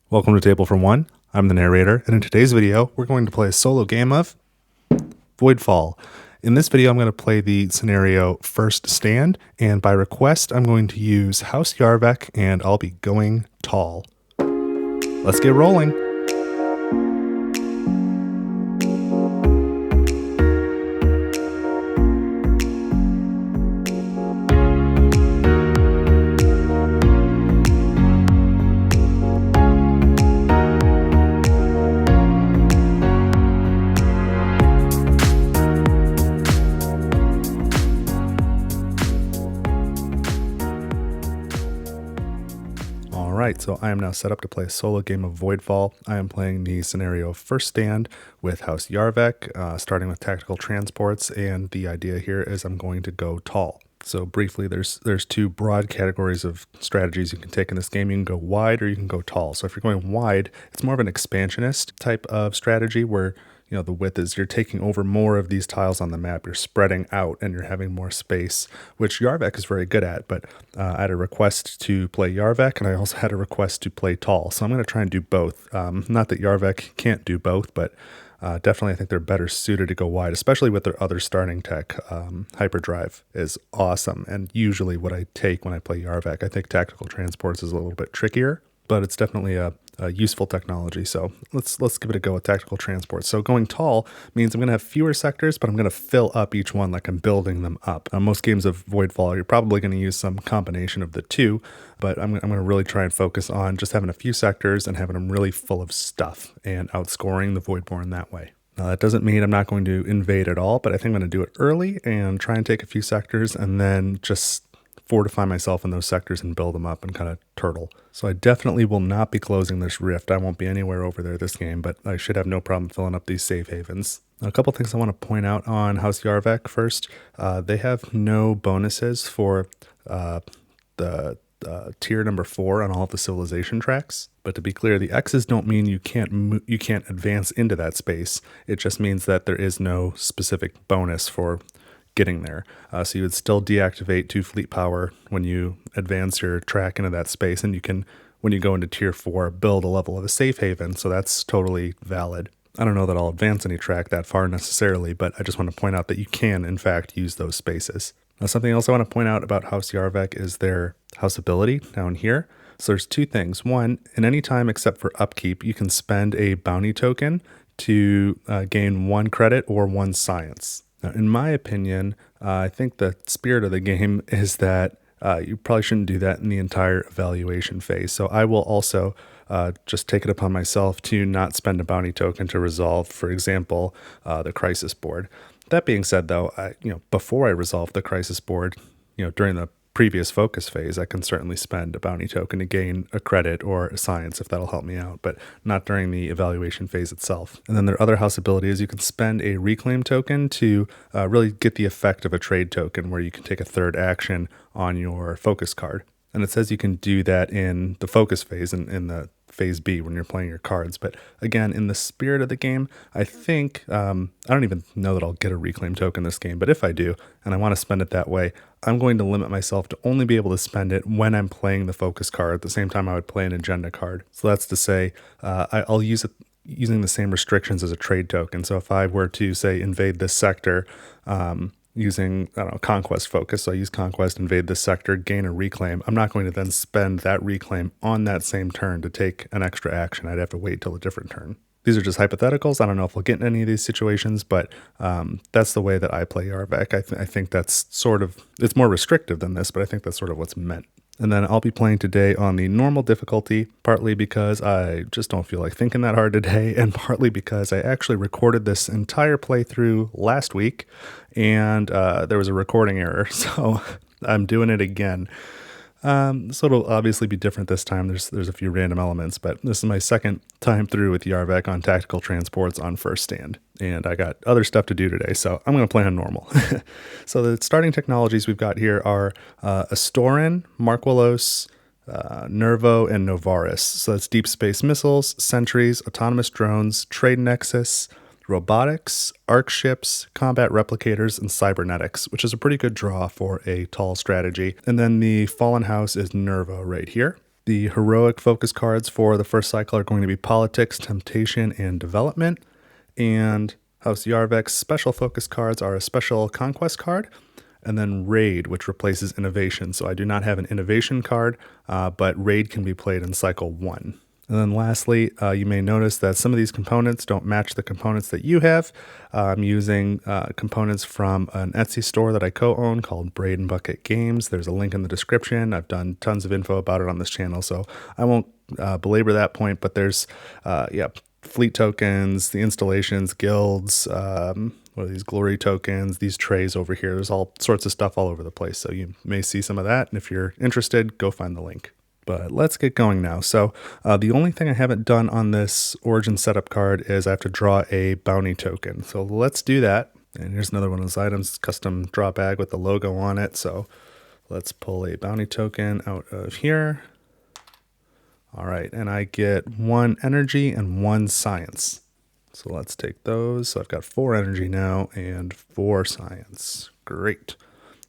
Welcome to Table for One. I'm the narrator, and in today's video, we're going to play a solo game of Voidfall. In this video, I'm going to play the scenario First Stand, and by request, I'm going to use House Yarvek, and I'll be going tall. Let's get rolling. Alright, so I am now set up to play a solo game of Voidfall. I am playing the scenario First Stand with House Yarvek, starting with tactical transports, and the idea here is I'm going to go tall. So briefly, there's two broad categories of strategies you can take in this game. You can go wide or you can go tall. So if you're going wide, it's more of an expansionist type of strategy where the width is you're taking over more of these tiles on the map. You're spreading out and you're having more space, which Yarvek is very good at. But I had a request to play Yarvek, and I also had a request to play tall. So I'm going to try and do both. Not that Yarvek can't do both, but definitely I think they're better suited to go wide, especially with their other starting tech. Hyperdrive is awesome, and usually what I take when I play Yarvek, I think tactical transports is a little bit trickier, but it's definitely a useful technology. So let's give it a go with tactical transport. So going tall means I'm going to have fewer sectors, but I'm going to fill up each one like I'm building them up. Most games of Voidfall, you're probably going to use some combination of the two, but I'm going to really try and focus on just having a few sectors and having them really full of stuff and outscoring the Voidborn that way. Now, that doesn't mean I'm not going to invade at all, but I think I'm going to do it early and try and take a few sectors and then just fortify myself in those sectors and build them up and kind of turtle. So I definitely will not be closing this rift. I won't be anywhere over there this game, but I should have no problem filling up these safe havens. Now, a couple things I want to point out on House Yarvek first. They have no bonuses for the tier number 4 on all of the civilization tracks. But to be clear, the X's don't mean you can't advance into that space. It just means that there is no specific bonus for getting there. So you would still deactivate 2 fleet power when you advance your track into that space, and you can, when you go into tier 4, build a level of a safe haven, so that's totally valid. I don't know that I'll advance any track that far necessarily, but I just want to point out that you can, in fact, use those spaces. Now, something else I want to point out about House Yarvek is their house ability down here. So there's 2 things. One, in any time except for upkeep, you can spend a bounty token to gain 1 credit or 1 science. Now, in my opinion, I think the spirit of the game is that you probably shouldn't do that in the entire evaluation phase. So I will also just take it upon myself to not spend a bounty token to resolve, for example, the crisis board. That being said, though, before I resolve the crisis board, during the previous focus phase, I can certainly spend a bounty token to gain a credit or a science if that'll help me out, but not during the evaluation phase itself. And then their other house ability is you can spend a reclaim token to really get the effect of a trade token where you can take a third action on your focus card. And it says you can do that in the focus phase in the phase B when you're playing your cards. But again, in the spirit of the game, I think, I don't even know that I'll get a reclaim token this game, but if I do, and I want to spend it that way, I'm going to limit myself to only be able to spend it when I'm playing the focus card at the same time I would play an agenda card. So that's to say, I'll use it using the same restrictions as a trade token. So if I were to, say, invade this sector, using, Conquest focus. So I use Conquest, invade this sector, gain a reclaim. I'm not going to then spend that reclaim on that same turn to take an extra action. I'd have to wait till a different turn. These are just hypotheticals. I don't know if we'll get in any of these situations, but that's the way that I play Yarvek. I think that's it's more restrictive than this, but I think that's sort of what's meant. And then I'll be playing today on the normal difficulty, partly because I just don't feel like thinking that hard today, and partly because I actually recorded this entire playthrough last week, and there was a recording error, so I'm doing it again. So it'll obviously be different this time. There's a few random elements, but this is my second time through with Yarvek on tactical transports on First Stand. And I got other stuff to do today, so I'm going to play on normal. So the starting technologies we've got here are Astrotron, Marquelos, Nervo, and Novaris. So that's deep space missiles, sentries, autonomous drones, trade nexus, robotics, arc ships, combat replicators, and cybernetics, which is a pretty good draw for a tall strategy. And then the fallen house is Nervo right here. The heroic focus cards for the first cycle are going to be Politics, Temptation, and Development. And House Yarvek's special focus cards are a special Conquest card, and then Raid, which replaces Innovation. So I do not have an Innovation card, but Raid can be played in cycle 1. And then lastly, you may notice that some of these components don't match the components that you have. I'm using components from an Etsy store that I co-own called Braid and Bucket Games. There's a link in the description. I've done tons of info about it on this channel, so I won't belabor that point, but there's, fleet tokens, the installations, guilds, what are these glory tokens, these trays over here. There's all sorts of stuff all over the place, so you may see some of that, and if you're interested, go find the link. But let's get going now. So the only thing I haven't done on this Origin setup card is I have to draw a bounty token. So let's do that. And here's another one of those items, custom draw bag with the logo on it. So let's pull a bounty token out of here. All right, and I get 1 energy and 1 science. So let's take those. So I've got 4 energy now and 4 science. Great.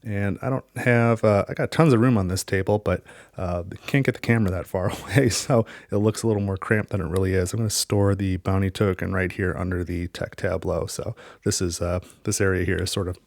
And I don't have, I got tons of room on this table, but can't get the camera that far away, so it looks a little more cramped than it really is. I'm going to store the bounty token right here under the tech tableau. So this is this area here is sort of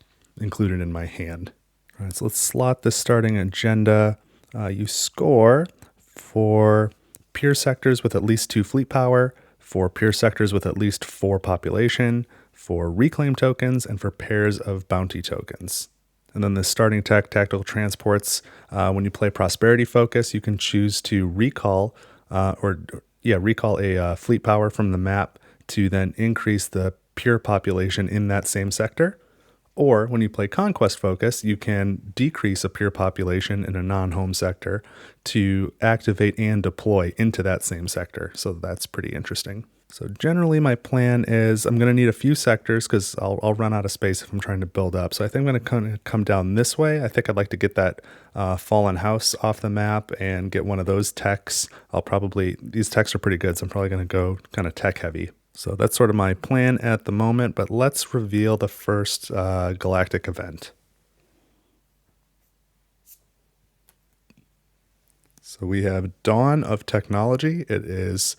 included in my hand. All right, so let's slot this starting agenda. You score for peer sectors with at least 2 fleet power, for peer sectors with at least 4 population, for reclaim tokens, and for pairs of bounty tokens. And then the starting tech, tactical transports, when you play prosperity focus, you can choose to recall a fleet power from the map to then increase the pure population in that same sector. Or when you play conquest focus, you can decrease a pure population in a non-home sector to activate and deploy into that same sector. So that's pretty interesting. So generally my plan is I'm going to need a few sectors because I'll run out of space if I'm trying to build up. So I think I'm going to come down this way. I think I'd like to get that fallen house off the map and get one of those techs. These techs are pretty good, so I'm probably going to go kind of tech heavy. So that's sort of my plan at the moment, but let's reveal the first galactic event. So we have Dawn of Technology. It is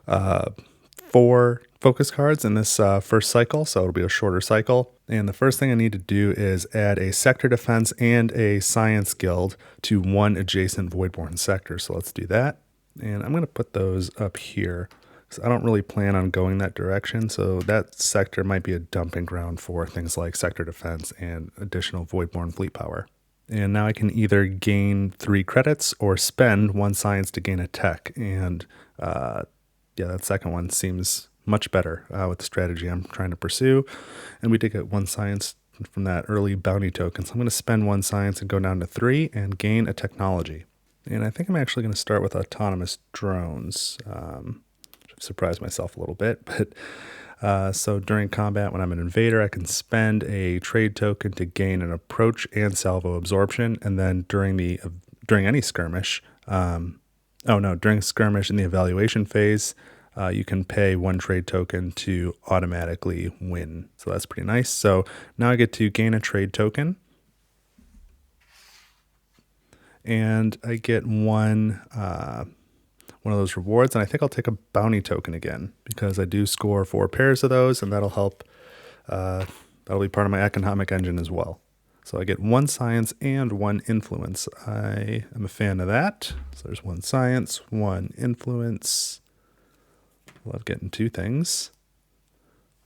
4 focus cards in this first cycle, so it'll be a shorter cycle. And the first thing I need to do is add a sector defense and a science guild to 1 adjacent Voidborn sector. So let's do that. And I'm going to put those up here because I don't really plan on going that direction. So that sector might be a dumping ground for things like sector defense and additional Voidborn fleet power. And now I can either gain 3 credits or spend 1 science to gain a tech. And that second one seems much better with the strategy I'm trying to pursue. And we did get 1 science from that early bounty token. So I'm going to spend 1 science and go down to 3 and gain a technology. And I think I'm actually going to start with autonomous drones. I've surprised myself a little bit. But so during combat, when I'm an invader, I can spend a trade token to gain an approach and salvo absorption. And then during any skirmish, during skirmish in the evaluation phase, you can pay 1 trade token to automatically win. So that's pretty nice. So now I get to gain a trade token. And I get one of those rewards. And I think I'll take a bounty token again because I do score 4 pairs of those, and that'll help. That'll be part of my economic engine as well. So I get 1 science and 1 influence. I am a fan of that. So there's 1 science, 1 influence. Love getting 2 things.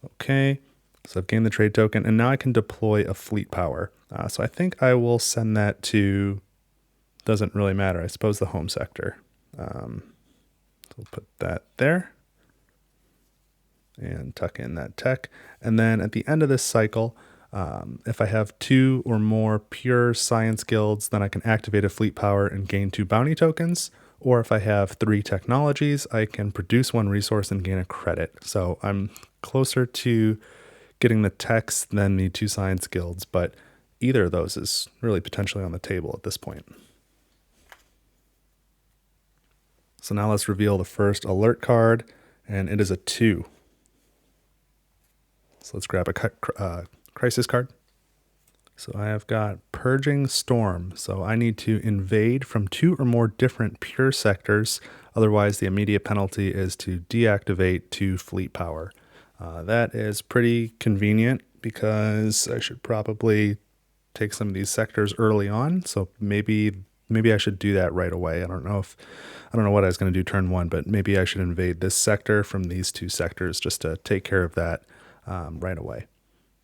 Okay, so I've gained the trade token, and now I can deploy a fleet power. So I think I will send that to, doesn't really matter, I suppose the home sector. So we'll put that there and tuck in that tech. And then at the end of this cycle, if I have 2 or more pure science guilds, then I can activate a fleet power and gain 2 bounty tokens. Or if I have 3 technologies, I can produce 1 resource and gain a credit. So I'm closer to getting the techs than the 2 science guilds, but either of those is really potentially on the table at this point. So now let's reveal the first alert card, and it is a 2. So let's grab a crisis card. So I have got Purging Storm. So I need to invade from 2 or more different pure sectors. Otherwise, the immediate penalty is to deactivate 2 fleet power. That is pretty convenient because I should probably take some of these sectors early on. So maybe I should do that right away. I don't know what I was going to do turn 1, but maybe I should invade this sector from these 2 sectors just to take care of that right away.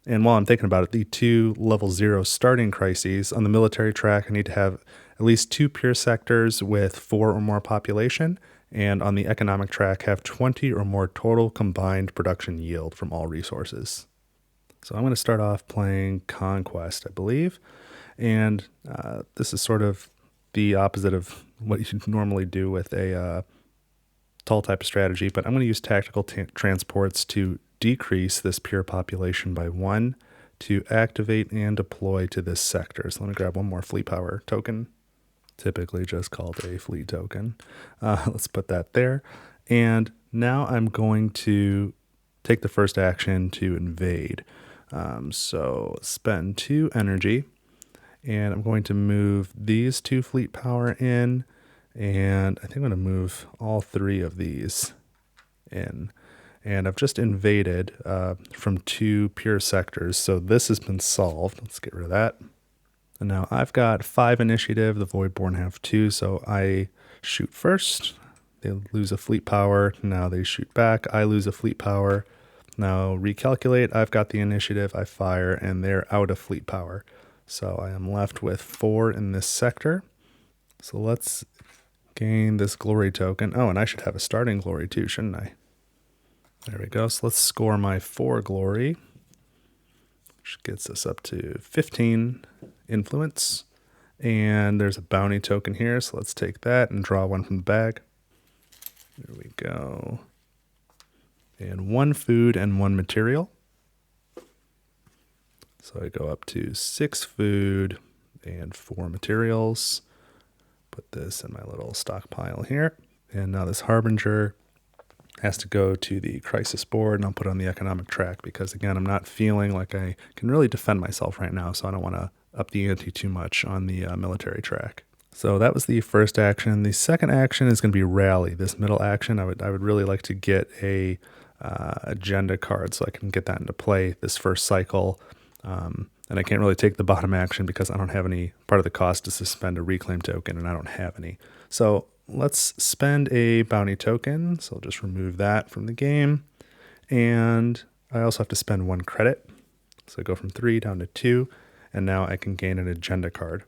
And while I'm thinking about it, the 2 level 0 starting crises on the military track, I need to have at least 2 pure sectors with 4 or more population. And on the economic track, have 20 or more total combined production yield from all resources. So I'm going to start off playing Conquest, I believe. And this is sort of the opposite of what you normally do with a tall type of strategy, but I'm going to use tactical transports to decrease this pure population by 1 to activate and deploy to this sector. So let me grab one more fleet power token, typically just called a fleet token. Let's put that there. And now I'm going to take the first action to invade. So spend 2 energy, and I'm going to move these 2 fleet power in, and I think I'm going to move all 3 of these in. And I've just invaded from 2 pure sectors, so this has been solved. Let's get rid of that. And now I've got 5 initiative. The Voidborn have 2, so I shoot first. They lose a fleet power. Now they shoot back. I lose a fleet power. Now recalculate. I've got the initiative. I fire, and they're out of fleet power. So I am left with 4 in this sector. So let's gain this glory token. Oh, and I should have a starting glory too, shouldn't I? There we go. So let's score my 4 glory, which gets us up to 15 influence. And there's a bounty token here, so let's take that and draw 1 from the bag. There we go. And 1 food and 1 material. So I go up to 6 food and 4 materials. Put this in my little stockpile here. And now this Harbinger has to go to the crisis board, and I'll put it on the economic track because, again, I'm not feeling like I can really defend myself right now, so I don't want to up the ante too much on the military track. So that was the first action. The second action is going to be rally. This middle action, I would really like to get a agenda card so I can get that into play this first cycle. And I can't really take the bottom action because I don't have any. Part of the cost to suspend a reclaim token, and I don't have any. So let's spend a bounty token. So I'll just remove that from the game. And I also have to spend 1 credit. So I go from 3 down to 2. And now I can gain an agenda card.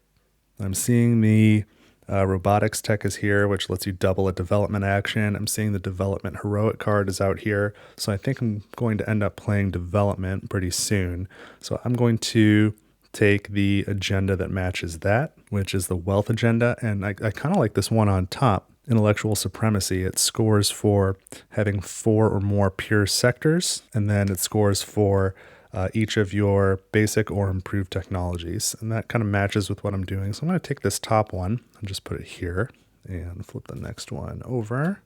I'm seeing the robotics tech is here, which lets you double a development action. I'm seeing the development heroic card is out here. So I think I'm going to end up playing development pretty soon. So I'm going to take the agenda that matches that, which is the wealth agenda. And I kind of like this one on top, intellectual supremacy. It scores for having 4 or more pure sectors, and then it scores for each of your basic or improved technologies. And that kind of matches with what I'm doing. So I'm going to take this top one and just put it here and flip the next one over.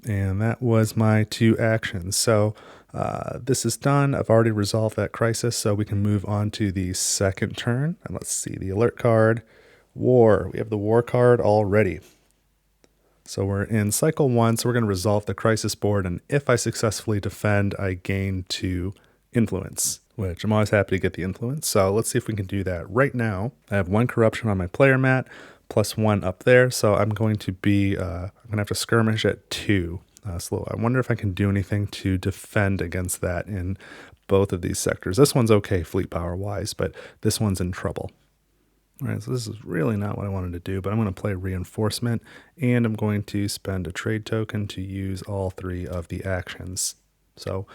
And that was my 2 actions. So this is done. I've already resolved that crisis, so we can move on to the second turn. And let's see the alert card. War. We have the war card already. So we're in cycle 1, so we're going to resolve the crisis board. And if I successfully defend, I gain 2 influence, which I'm always happy to get the influence. So let's see if we can do that right now. I have 1 corruption on my player mat, plus 1 up there. So I'm going to be, I'm going to have to skirmish at 2. So I wonder if I can do anything to defend against that in both of these sectors. This one's okay fleet power wise, but this one's in trouble. All right, so this is really not what I wanted to do, but I'm going to play reinforcement, and I'm going to spend a trade token to use all 3 of the actions. So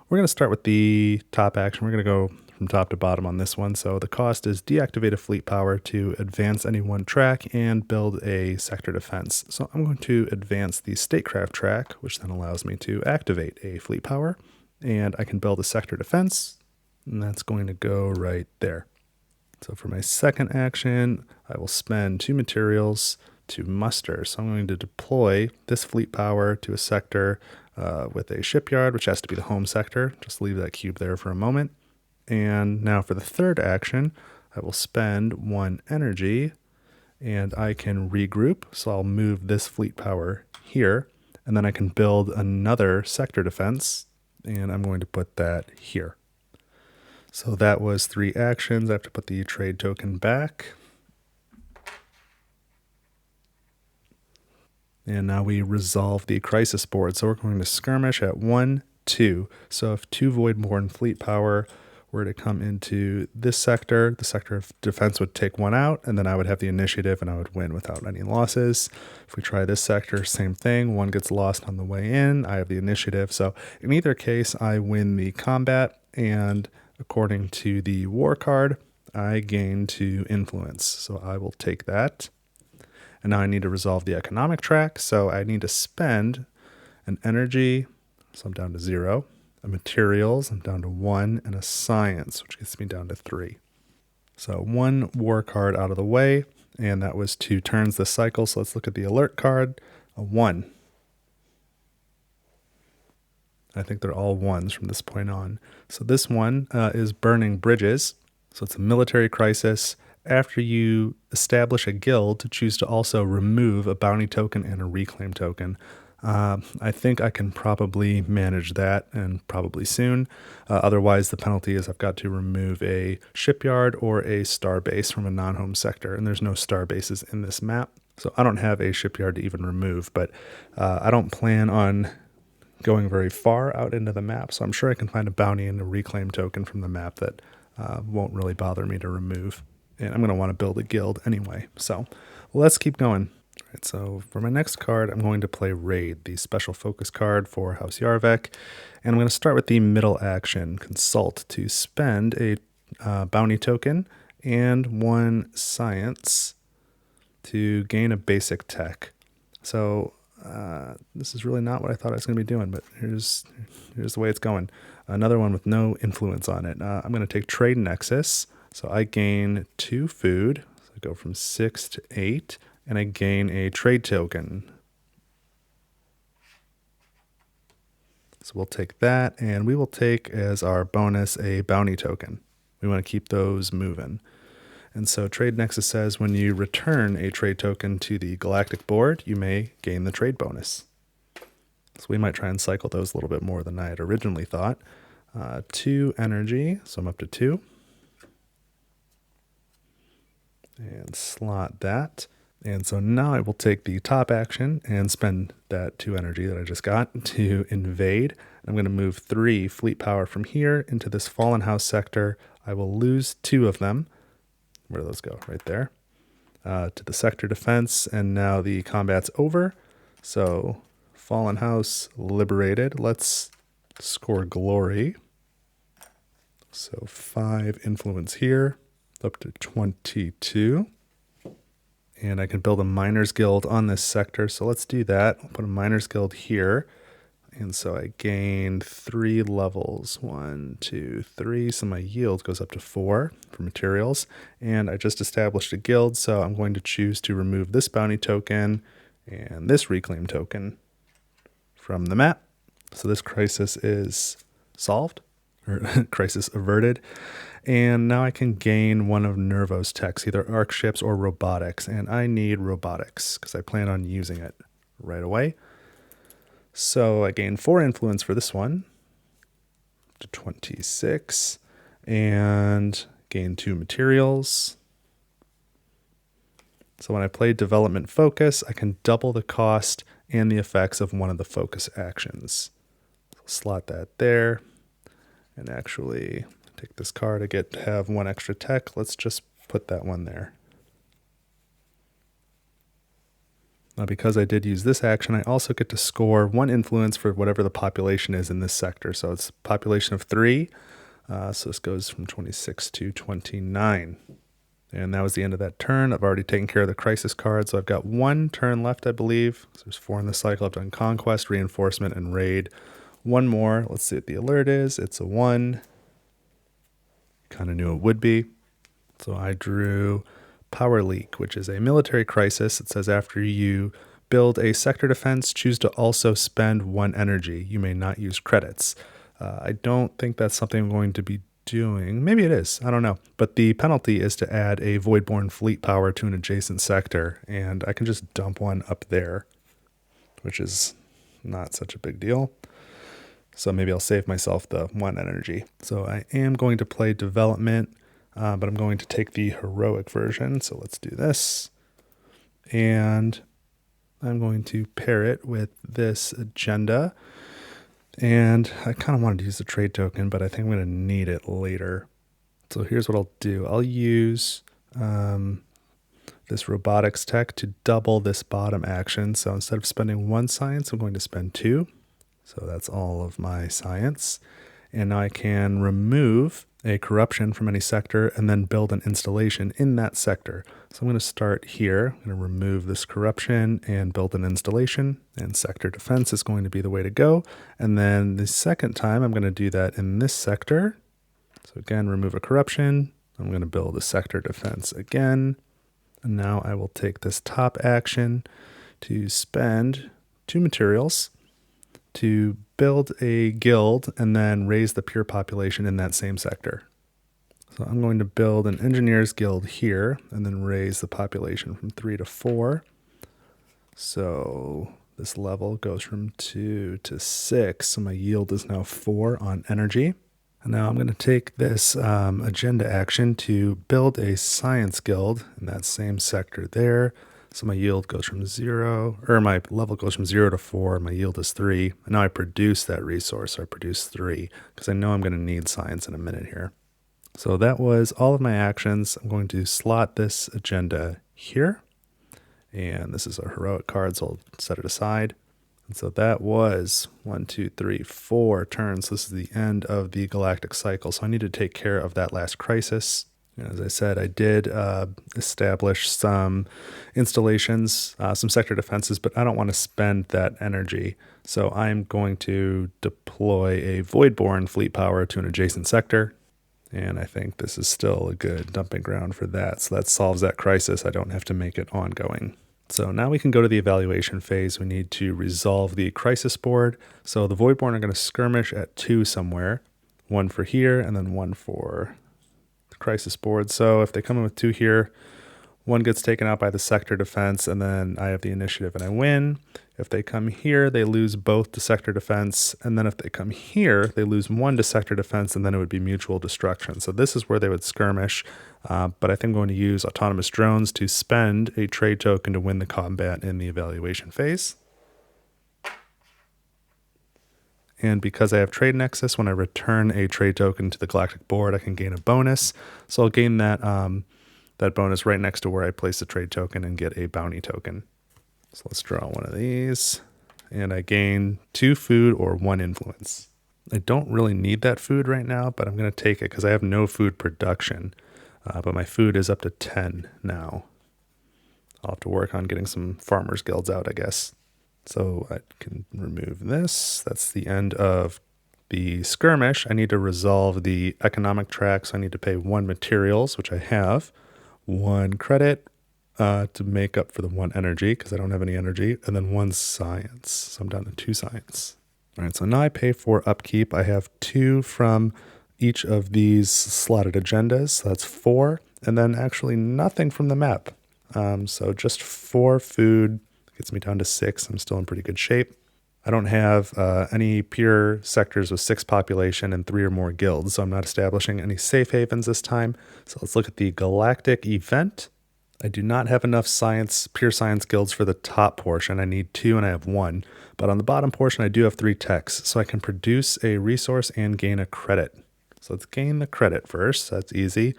we're going to start with the top action. We're going to go from top to bottom on this one. So the cost is deactivate a fleet power to advance any 1 track and build a sector defense. So I'm going to advance the statecraft track, which then allows me to activate a fleet power, and I can build a sector defense, and that's going to go right there. So for my second action, I will spend 2 materials to muster. So I'm going to deploy this fleet power to a sector with a shipyard, which has to be the home sector. Just leave that cube there for a moment. And now for the third action, I will spend 1 energy and I can regroup. So I'll move this fleet power here, and then I can build another sector defense, and I'm going to put that here. So that was 3 actions. I have to put the trade token back. And now we resolve the crisis board. So we're going to skirmish at 1, 2. So if 2 Voidborn fleet power were to come into this sector, the sector of defense would take 1 out, and then I would have the initiative and I would win without any losses. If we try this sector, same thing. 1 gets lost on the way in. I have the initiative. So in either case, I win the combat, and according to the war card, I gain 2 influence. So I will take that. And now I need to resolve the economic track. So I need to spend an energy. So I'm down to 0. A materials, I'm down to 1. And a science, which gets me down to 3. So 1 war card out of the way. And that was 2 turns this cycle. So let's look at the alert card. A 1. I think they're all 1s from this point on. So this one is burning bridges. So it's a military crisis. After you establish a guild, choose to also remove a bounty token and a reclaim token. I think I can probably manage that, and probably soon. Otherwise, the penalty is I've got to remove a shipyard or a star base from a non-home sector, and there's no star bases in this map. So I don't have a shipyard to even remove, but I don't plan on going very far out into the map, so I'm sure I can find a bounty and a reclaim token from the map that won't really bother me to remove. And I'm going to want to build a guild anyway, so let's keep going. All right, so for my next card, I'm going to play Raid, the special focus card for House Yarvek, and I'm going to start with the middle action, Consult, to spend a bounty token and 1 science to gain a basic tech. So this is really not what I thought I was going to be doing, but here's the way it's going. Another one with no influence on it. I'm going to take Trade Nexus. So I gain 2 food. So I go from 6 to 8, and I gain a trade token. So we'll take that, and we will take as our bonus a bounty token. We want to keep those moving. And so Trade Nexus says when you return a trade token to the galactic board, you may gain the trade bonus. So we might try and cycle those a little bit more than I had originally thought. 2 energy, so I'm up to 2. And slot that. And so now I will take the top action and spend that 2 energy that I just got to invade. I'm going to move 3 fleet power from here into this Fallen House sector. I will lose 2 of them. Where do those go? Right there. To the sector defense. And now the combat's over. So Fallen House liberated. Let's score glory. So 5 influence here. Up to 22. And I can build a miners guild on this sector. So let's do that. I'll put a miners guild here. And so I gain 3 levels. 1, 2, 3. So my yield goes up to 4 for materials. And I just established a guild. So I'm going to choose to remove this bounty token and this reclaim token from the map. So this crisis is solved, or crisis averted. And now I can gain 1 of Nervo's techs, either arc ships or robotics. And I need robotics because I plan on using it right away. So I gain 4 influence for this one to 26 and gain 2 materials. So when I play development focus, I can double the cost and the effects of one of the focus actions. So slot that there and actually take this card to have 1 extra tech. Let's just put that one there. Now, because I did use this action, I also get to score 1 influence for whatever the population is in this sector. So it's a population of 3. So this goes from 26 to 29. And that was the end of that turn. I've already taken care of the crisis card. So I've got 1 turn left, I believe. So there's 4 in the cycle. I've done Conquest, Reinforcement, and Raid. 1 more. Let's see what the alert is. It's a 1. Kind of knew it would be. So I drew Power Leak, which is a military crisis. It says after you build a sector defense, choose to also spend 1 energy. You may not use credits. I don't think that's something I'm going to be doing. Maybe it is. I don't know. But the penalty is to add a Voidborn fleet power to an adjacent sector, and I can just dump one up there, which is not such a big deal. So maybe I'll save myself the 1 energy. So I am going to play development, but I'm going to take the heroic version. So let's do this. And I'm going to pair it with this agenda. And I kind of wanted to use the trade token, but I think I'm going to need it later. So here's what I'll do. I'll use this robotics tech to double this bottom action. So instead of spending 1 science, I'm going to spend 2. So that's all of my science. And now I can remove a corruption from any sector and then build an installation in that sector. So I'm going to start here. I'm going to remove this corruption and build an installation. And sector defense is going to be the way to go. And then the second time, I'm going to do that in this sector. So again, remove a corruption. I'm going to build a sector defense again. And now I will take this top action to spend 2 materials to build a guild and then raise the pure population in that same sector. So I'm going to build an engineers guild here and then raise the population from 3 to 4. So this level goes from 2 to 6. So my yield is now 4 on energy. And now I'm going to take this agenda action to build a science guild in that same sector there. So my yield goes from 0, or my level goes from 0 to 4. My yield is 3. And now I produce that resource. So I produce 3 because I know I'm going to need science in a minute here. So that was all of my actions. I'm going to slot this agenda here. And this is a heroic card, so I'll set it aside. And so that was 1, 2, 3, 4 turns. This is the end of the galactic cycle. So I need to take care of that last crisis. As I said, I did establish some installations, some sector defenses, but I don't want to spend that energy. So I'm going to deploy a Voidborn fleet power to an adjacent sector. And I think this is still a good dumping ground for that. So that solves that crisis. I don't have to make it ongoing. So now we can go to the evaluation phase. We need to resolve the crisis board. So the Voidborn are going to skirmish at 2 somewhere. 1 for here and then 1 for crisis board. So if they come in with 2 here, 1 gets taken out by the sector defense, and then I have the initiative and I win. If they come here, they lose both to sector defense, and then if they come here, they lose 1 to sector defense, and then it would be mutual destruction. So this is where they would skirmish, but I think I'm going to use autonomous drones to spend a trade token to win the combat in the evaluation phase. And because I have Trade Nexus, when I return a trade token to the galactic board, I can gain a bonus. So I'll gain that that bonus right next to where I place the trade token and get a bounty token. So let's draw one of these. And I gain 2 food or 1 influence. I don't really need that food right now, but I'm going to take it because I have no food production. But my food is up to 10 now. I'll have to work on getting some farmers guilds out, I guess. So I can remove this. That's the end of the skirmish. I need to resolve the economic track, so I need to pay 1 materials, which I have, 1 credit to make up for the 1 energy, because I don't have any energy, and then 1 science. So I'm down to 2 science. All right, so now I pay for upkeep. I have 2 from each of these slotted agendas, so that's 4, and then actually nothing from the map. So just 4 food. Gets me down to 6. I'm still in pretty good shape. I don't have any pure sectors with 6 population and 3 or more guilds, so I'm not establishing any safe havens this time. So let's look at the galactic event. I do not have enough pure science guilds for the top portion. I need 2 and I have 1. But on the bottom portion, I do have 3 techs, so I can produce a resource and gain a credit. So let's gain the credit first. That's easy.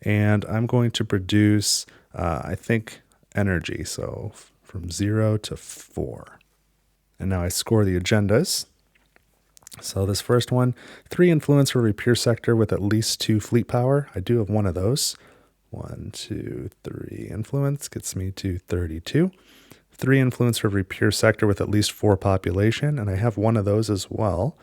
And I'm going to produce, I think, energy. So from 0 to 4. And now I score the agendas. So this first one, 3 influence for every pure sector with at least 2 fleet power. I do have 1 of those. 1, 2, 3 influence gets me to 32. 3 influence for every pure sector with at least 4 population, and I have 1 of those as well.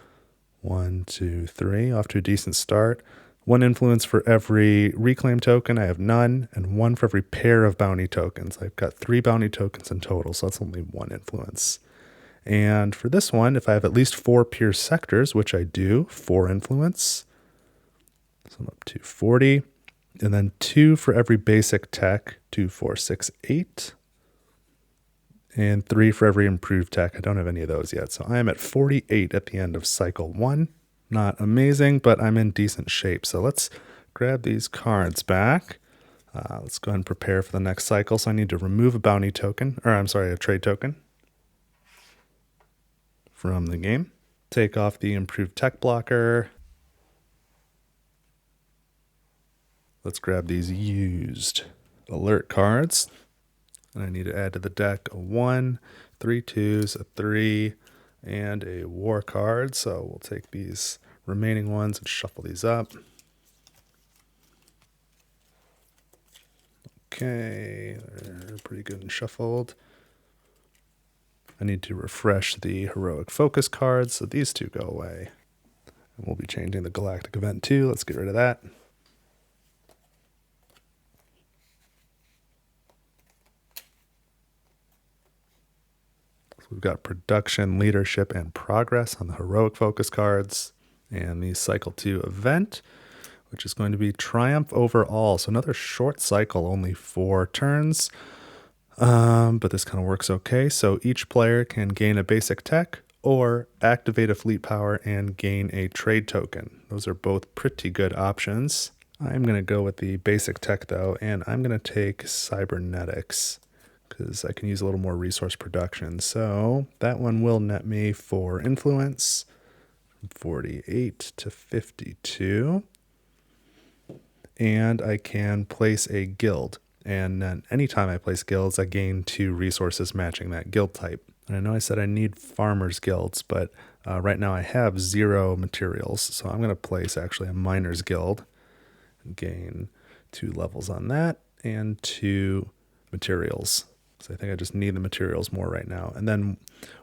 1, 2, 3, off to a decent start. 1 influence for every reclaim token, I have none, and 1 for every pair of bounty tokens. I've got 3 bounty tokens in total, so that's only 1 influence. And for this one, if I have at least 4 pure sectors, which I do, 4 influence. I'm up to 40. And then 2 for every basic tech, 2, 4, 6, 8. And 3 for every improved tech. I don't have any of those yet. So I am at 48 at the end of cycle 1. Not amazing, but I'm in decent shape. So let's grab these cards back. Let's go ahead and prepare for the next cycle. So I need to remove a bounty token, or I'm sorry, a trade token from the game. Take off the improved tech blocker. Let's grab these used alert cards. And I need to add to the deck a 1, 3 2s, a 3, and a war card. So we'll take these remaining ones and shuffle these up. Okay, they're pretty good and shuffled. I need to refresh the heroic focus cards, so these 2 go away. And we'll be changing the galactic event too. Let's get rid of that. So we've got production, leadership, and progress on the heroic focus cards. And the cycle 2 event, which is going to be triumph over all. So another short cycle, only 4 turns. But this kind of works okay. So each player can gain a basic tech or activate a fleet power and gain a trade token. Those are both pretty good options. I'm going to go with the basic tech though, and I'm going to take cybernetics because I can use a little more resource production. So that one will net me 4 influence, 48 to 52. And I can place a guild. And then anytime I place guilds, I gain 2 resources matching that guild type. And I know I said I need farmers guilds, but right now I have 0 materials. So I'm going to place actually a miners guild and gain 2 levels on that and 2 materials. So I think I just need the materials more right now. And then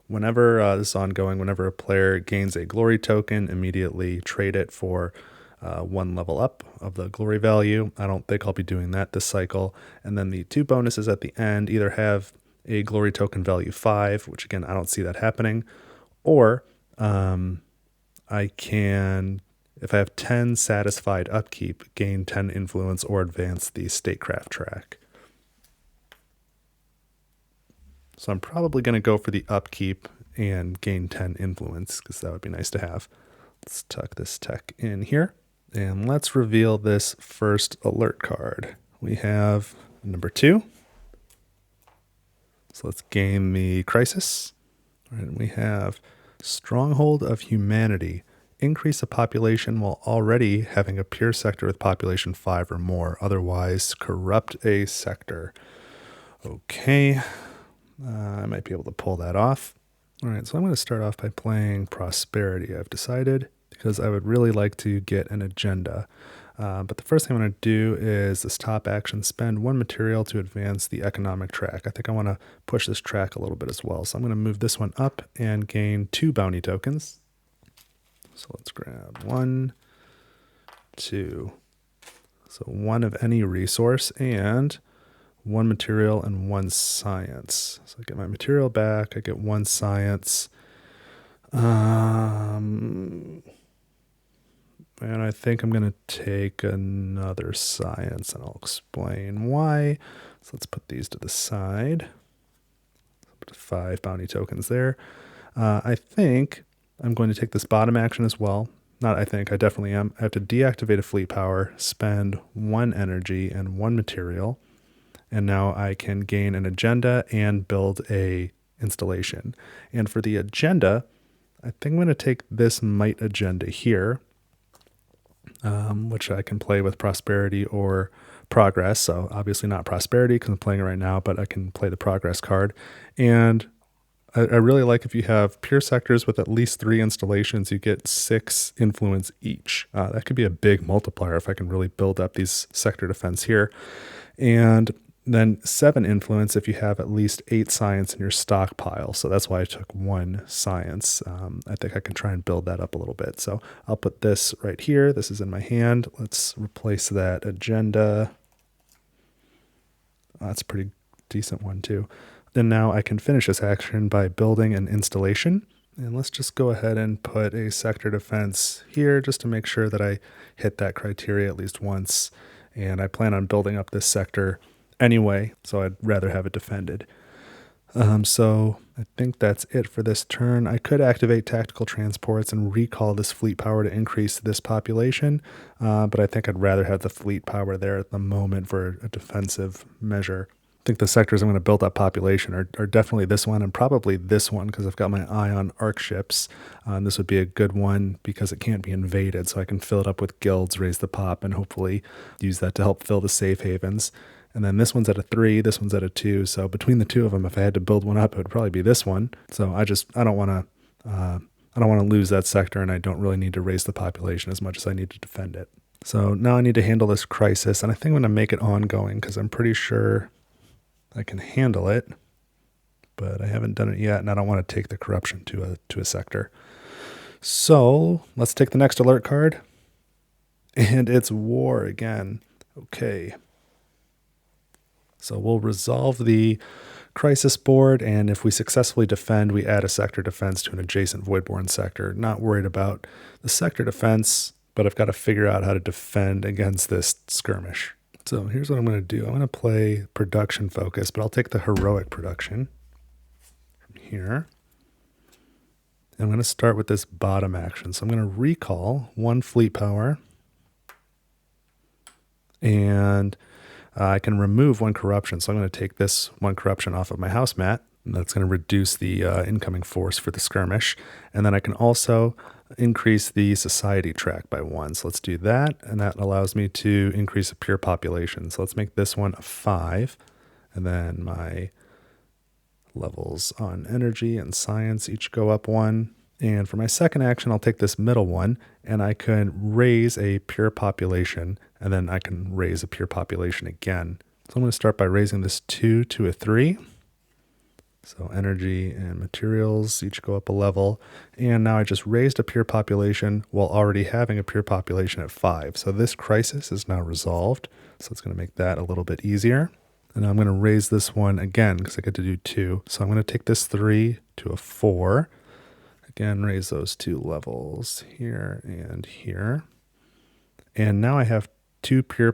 whenever this is ongoing, whenever a player gains a glory token, immediately trade it for 1 level up of the glory value. I don't think I'll be doing that this cycle. And then the 2 bonuses at the end either have a glory token value 5, which again, I don't see that happening, or I can, if I have 10 satisfied upkeep, gain 10 influence or advance the statecraft track. So I'm probably going to go for the upkeep and gain 10 influence because that would be nice to have. Let's tuck this tech in here. And let's reveal this first alert card. We have number 2. So let's gain the crisis. All right, and we have Stronghold of Humanity. Increase a population while already having a pure sector with population 5 or more. Otherwise, corrupt a sector. Okay, I might be able to pull that off. All right, so I'm going to start off by playing Prosperity, I've decided, because I would really like to get an agenda. But the first thing I'm going to do is this top action, spend 1 material to advance the economic track. I think I want to push this track a little bit as well. So I'm going to move this one up and gain 2 bounty tokens. So let's grab 1, 2. So 1 of any resource and 1 material and 1 science. So I get my material back. I get 1 science. And I think I'm going to take another science, and I'll explain why. So let's put these to the side. Put 5 bounty tokens there. I think I'm going to take this bottom action as well. Not I think, I definitely am. I have to deactivate a fleet power, spend 1 energy and 1 material. And now I can gain an agenda and build a installation. And for the agenda, I think I'm going to take this might agenda here. Which I can play with prosperity or progress. So obviously not prosperity because I'm playing it right now, but I can play the progress card. And I really like if you have pure sectors with at least 3 installations, you get 6 influence each. That could be a big multiplier if I can really build up these sector defense here. And then 7 influence if you have at least 8 science in your stockpile. So that's why I took 1 science. I think I can try and build that up a little bit. So I'll put this right here. This is in my hand. Let's replace that agenda. That's a pretty decent one too. Then now I can finish this action by building an installation. And let's just go ahead and put a sector defense here just to make sure that I hit that criteria at least once. And I plan on building up this sector anyway, so I'd rather have it defended. So I think that's it for this turn. I could activate tactical transports and recall this fleet power to increase this population, but I think I'd rather have the fleet power there at the moment for a defensive measure. I think the sectors I'm going to build up population are definitely this one and probably this one because I've got my eye on arc ships. This would be a good one because it can't be invaded, so I can fill it up with guilds, raise the pop, and hopefully use that to help fill the safe havens. And then this one's at a 3, this one's at a 2. So between the two of them, if I had to build one up, it would probably be this one. So I don't want to lose that sector, and I don't really need to raise the population as much as I need to defend it. So now I need to handle this crisis, and I think I'm going to make it ongoing because I'm pretty sure I can handle it, but I haven't done it yet, and I don't want to take the corruption to a sector. So let's take the next alert card, and it's war again. Okay. So we'll resolve the crisis board, and if we successfully defend, we add a sector defense to an adjacent Voidborn sector. Not worried about the sector defense, but I've got to figure out how to defend against this skirmish. So here's what I'm going to do. I'm going to play production focus, but I'll take the heroic production from here. And I'm going to start with this bottom action. So I'm going to recall 1 fleet power, and I can remove 1 corruption. So I'm going to take this 1 corruption off of my house mat. And that's going to reduce the incoming force for the skirmish. And then I can also increase the society track by 1. So let's do that. And that allows me to increase a pure population. So let's make this one a 5. And then my levels on energy and science each go up 1. And for my second action, I'll take this middle one, and I can raise a pure population, and then I can raise a pure population again. So I'm going to start by raising this 2 to a 3. So energy and materials each go up a level. And now I just raised a pure population while already having a pure population at 5. So this crisis is now resolved. So it's going to make that a little bit easier. And I'm going to raise this one again because I get to do 2. So I'm going to take this 3 to a 4. Again, raise those 2 levels here and here. And now I have 2 pure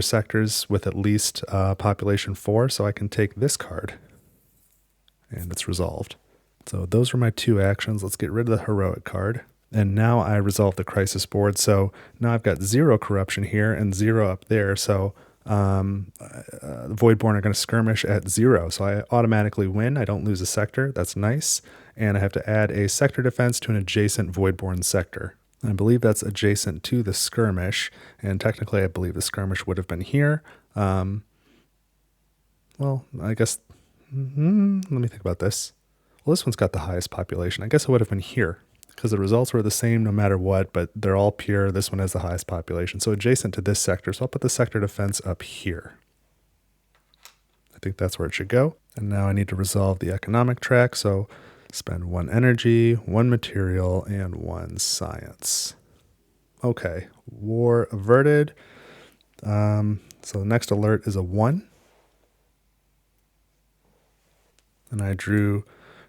sectors with at least population 4, so I can take this card. And it's resolved. So those were my 2 actions. Let's get rid of the heroic card. And now I resolve the crisis board. So now I've got 0 corruption here and 0 up there. So the Voidborn are going to skirmish at 0. So I automatically win. I don't lose a sector. That's nice. And I have to add a sector defense to an adjacent Voidborn sector. And I believe that's adjacent to the skirmish. And technically, I believe the skirmish would have been here. Well, I guess, let me think about this. Well, this one's got the highest population. I guess it would have been here because the results were the same no matter what, but they're all pure. This one has the highest population. So adjacent to this sector. So I'll put the sector defense up here. I think that's where it should go. And now I need to resolve the economic track. So spend 1 energy, 1 material, and 1 science. Okay, war averted. So the next alert is a 1. And I drew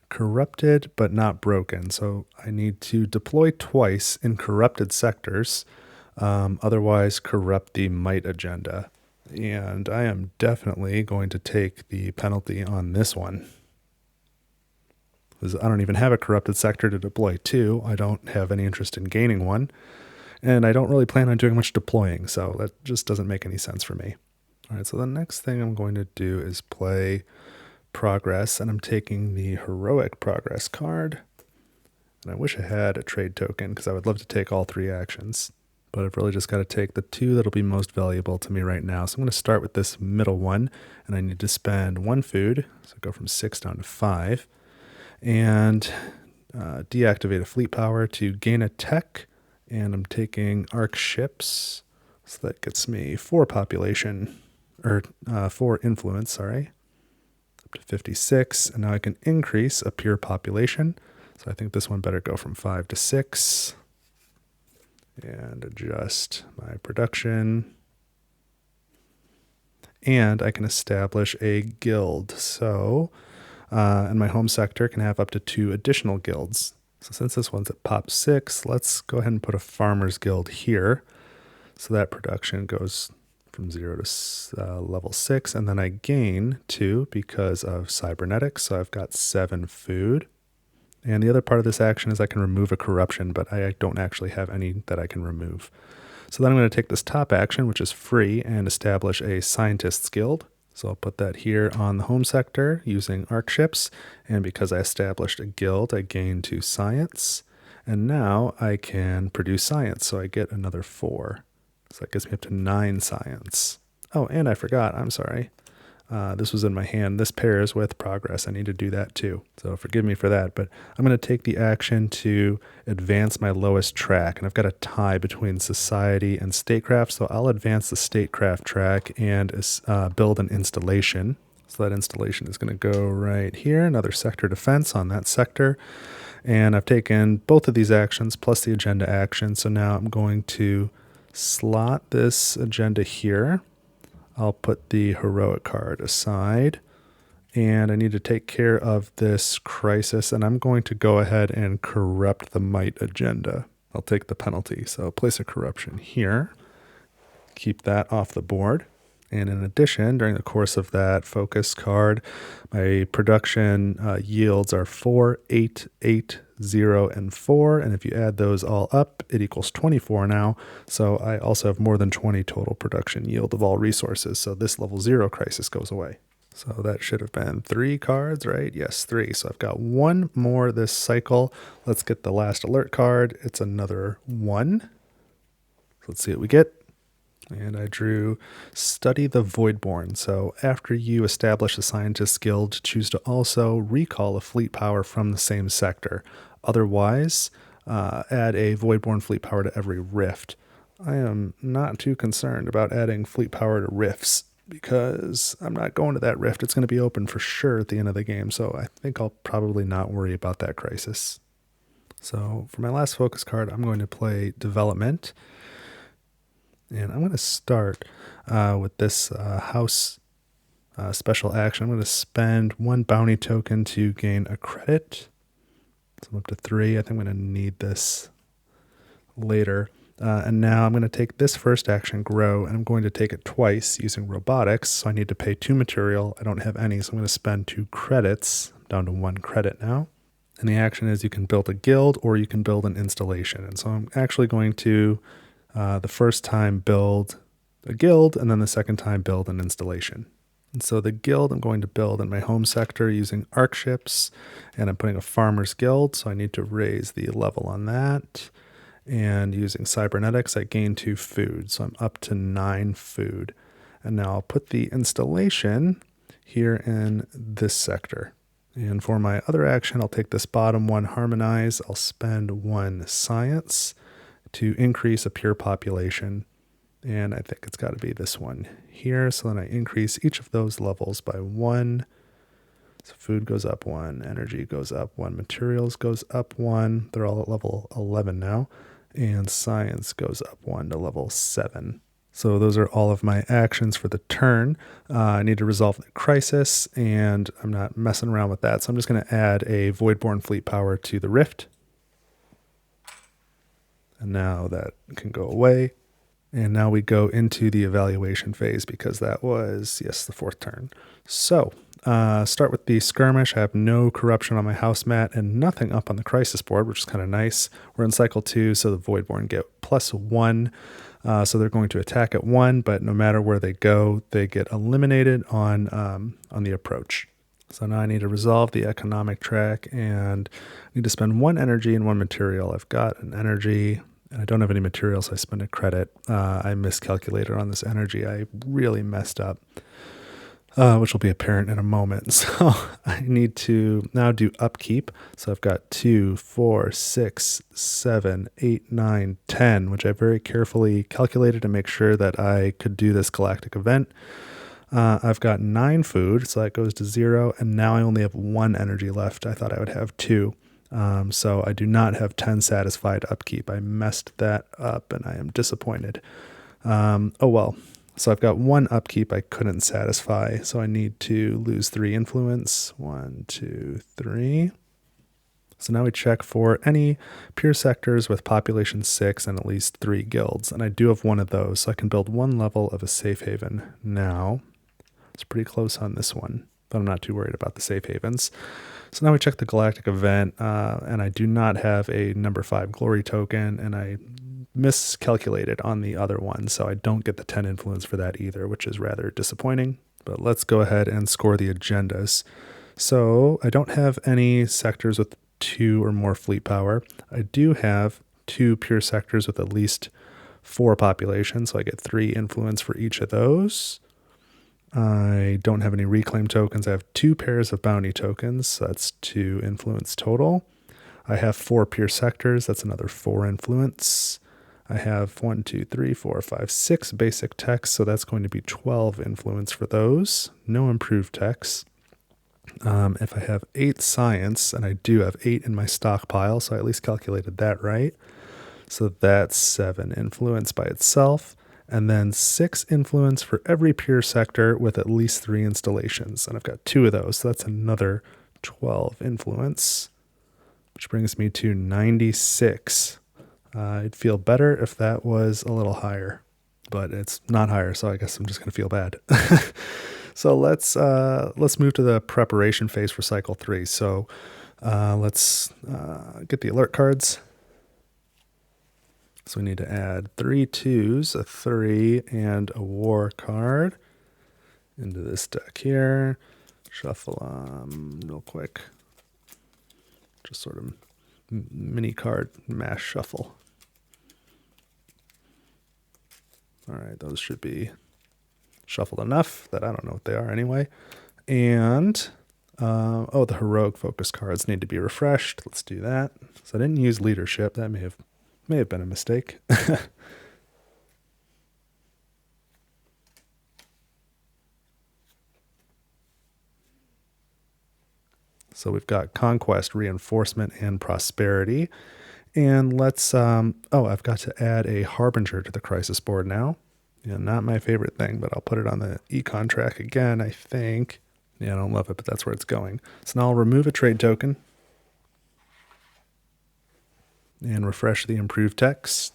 corrupted but not broken. So I need to deploy twice in corrupted sectors, otherwise corrupt the might agenda. And I am definitely going to take the penalty on this one. I don't even have a corrupted sector to deploy to. I don't have any interest in gaining one. And I don't really plan on doing much deploying, so that just doesn't make any sense for me. All right, so the next thing I'm going to do is play progress, and I'm taking the heroic progress card. And I wish I had a trade token because I would love to take all 3 actions. But I've really just got to take the 2 that'll be most valuable to me right now. So I'm going to start with this middle one, and I need to spend 1 food. So go from 6 down to 5. And deactivate a fleet power to gain a tech. And I'm taking arc ships. So that gets me 4 population, or 4 influence, sorry. Up to 56. And now I can increase a pure population. So I think this one better go from 5 to 6. And adjust my production. And I can establish a guild. So and my home sector can have up to 2 additional guilds. So since this one's at pop 6, let's go ahead and put a farmer's guild here. So that production goes from 0 to level 6, and then I gain 2 because of cybernetics, so I've got 7 food. And the other part of this action is I can remove a corruption, but I don't actually have any that I can remove. So then I'm going to take this top action, which is free, and establish a scientist's guild. So I'll put that here on the home sector using arc ships, and because I established a guild, I gain 2 science, and now I can produce science, so I get another 4. So that gets me up to 9 science. Oh, and I forgot, I'm sorry. This was in my hand. This pairs with progress. I need to do that too. So forgive me for that, but I'm going to take the action to advance my lowest track. And I've got a tie between society and statecraft. So I'll advance the statecraft track and build an installation. So that installation is going to go right here. Another sector defense on that sector. And I've taken both of these actions plus the agenda action. So now I'm going to slot this agenda here. I'll put the heroic card aside, and I need to take care of this crisis, and I'm going to go ahead and corrupt the might agenda. I'll take the penalty, so place a corruption here. Keep that off the board. And in addition, during the course of that focus card, my production yields are 4, 8, 8, 0, and 4. And if you add those all up, it equals 24 now. So I also have more than 20 total production yield of all resources. So this level 0 crisis goes away. So that should have been 3 cards, right? Yes, 3. So I've got 1 more this cycle. Let's get the last alert card. It's another 1. So let's see what we get. And I drew Study the Voidborn. So after you establish a scientist guild, choose to also recall a fleet power from the same sector. Otherwise, add a Voidborn fleet power to every rift. I am not too concerned about adding fleet power to rifts because I'm not going to that rift. It's going to be open for sure at the end of the game, so I think I'll probably not worry about that crisis. So for my last focus card, I'm going to play Development. And I'm going to start with this house special action. I'm going to spend 1 bounty token to gain a credit. So I'm up to 3. I think I'm going to need this later. And now I'm going to take this first action, Grow, and I'm going to take it twice using robotics. So I need to pay 2 material. I don't have any, so I'm going to spend 2 credits, down to 1 credit now. And the action is you can build a guild or you can build an installation. And so I'm actually going to the first time build a guild, and then the second time build an installation. And so the guild I'm going to build in my home sector using arc ships, and I'm putting a farmer's guild, so I need to raise the level on that. And using cybernetics, I gain 2 food, so I'm up to 9 food. And now I'll put the installation here in this sector. And for my other action, I'll take this bottom one, Harmonize. I'll spend 1 science to increase a pure population, and I think it's got to be this one here. So then I increase each of those levels by 1. So food goes up 1, energy goes up 1, materials goes up 1. They're all at level 11 now, and science goes up 1 to level 7. So those are all of my actions for the turn. I need to resolve the crisis, and I'm not messing around with that. So I'm just going to add a Voidborn fleet power to the rift. And now that can go away. And now we go into the evaluation phase because that was, yes, the 4th turn. So start with the skirmish. I have no corruption on my house mat and nothing up on the crisis board, which is kind of nice. We're in cycle 2, so the Voidborn get +1. So they're going to attack at 1, but no matter where they go, they get eliminated on the approach. So now I need to resolve the economic track and I need to spend 1 energy and 1 material. I've got an energy and I don't have any materials, so I spend a credit. I miscalculated on this energy. I really messed up, which will be apparent in a moment. So I need to now do upkeep. So I've got 2, 4, 6, 7, 8, 9, 10, which I very carefully calculated to make sure that I could do this galactic event. I've got 9 food, so that goes to 0, and now I only have 1 energy left. I thought I would have 2. So I do not have 10 satisfied upkeep. I messed that up, and I am disappointed. Oh well, So I've got one upkeep I couldn't satisfy, so I need to lose 3 influence. 1, 2, 3. So now we check for any pure sectors with population 6 and at least 3 guilds. And I do have one of those, so I can build one level of a safe haven now. It's pretty close on this one, but I'm not too worried about the safe havens. So now we check the galactic event, and I do not have a number 5 glory token, and I miscalculated on the other one, so I don't get the 10 influence for that either, which is rather disappointing. But let's go ahead and score the agendas. So I don't have any sectors with 2 or more fleet power. I do have 2 pure sectors with at least 4 population, so I get 3 influence for each of those. I don't have any reclaim tokens. I have 2 pairs of bounty tokens, so that's 2 influence total. I have 4 pure sectors, that's another 4 influence. I have 1, 2, 3, 4, 5, 6 basic techs, so that's going to be 12 influence for those. No improved techs. If I have 8 science, and I do have 8 in my stockpile, so I at least calculated that right. So that's 7 influence by itself, and then 6 influence for every pure sector with at least 3 installations. And I've got 2 of those, so that's another 12 influence, which brings me to 96. I'd feel better if that was a little higher, but it's not higher, so I guess I'm just going to feel bad. So let's move to the preparation phase for cycle 3. So let's get the alert cards. So we need to add 3 2s, a 3, and a war card into this deck here. Shuffle real quick. Just sort of mini card mash shuffle. All right, those should be shuffled enough that I don't know what they are anyway. And, the heroic focus cards need to be refreshed. Let's do that. So I didn't use leadership. That may have been a mistake. So we've got Conquest, Reinforcement, and Prosperity. And let's, I've got to add a Harbinger to the Crisis board now. Yeah, not my favorite thing, but I'll put it on the econ track again, I think. Yeah, I don't love it, but that's where it's going. So now I'll remove a trade token and refresh the improved text.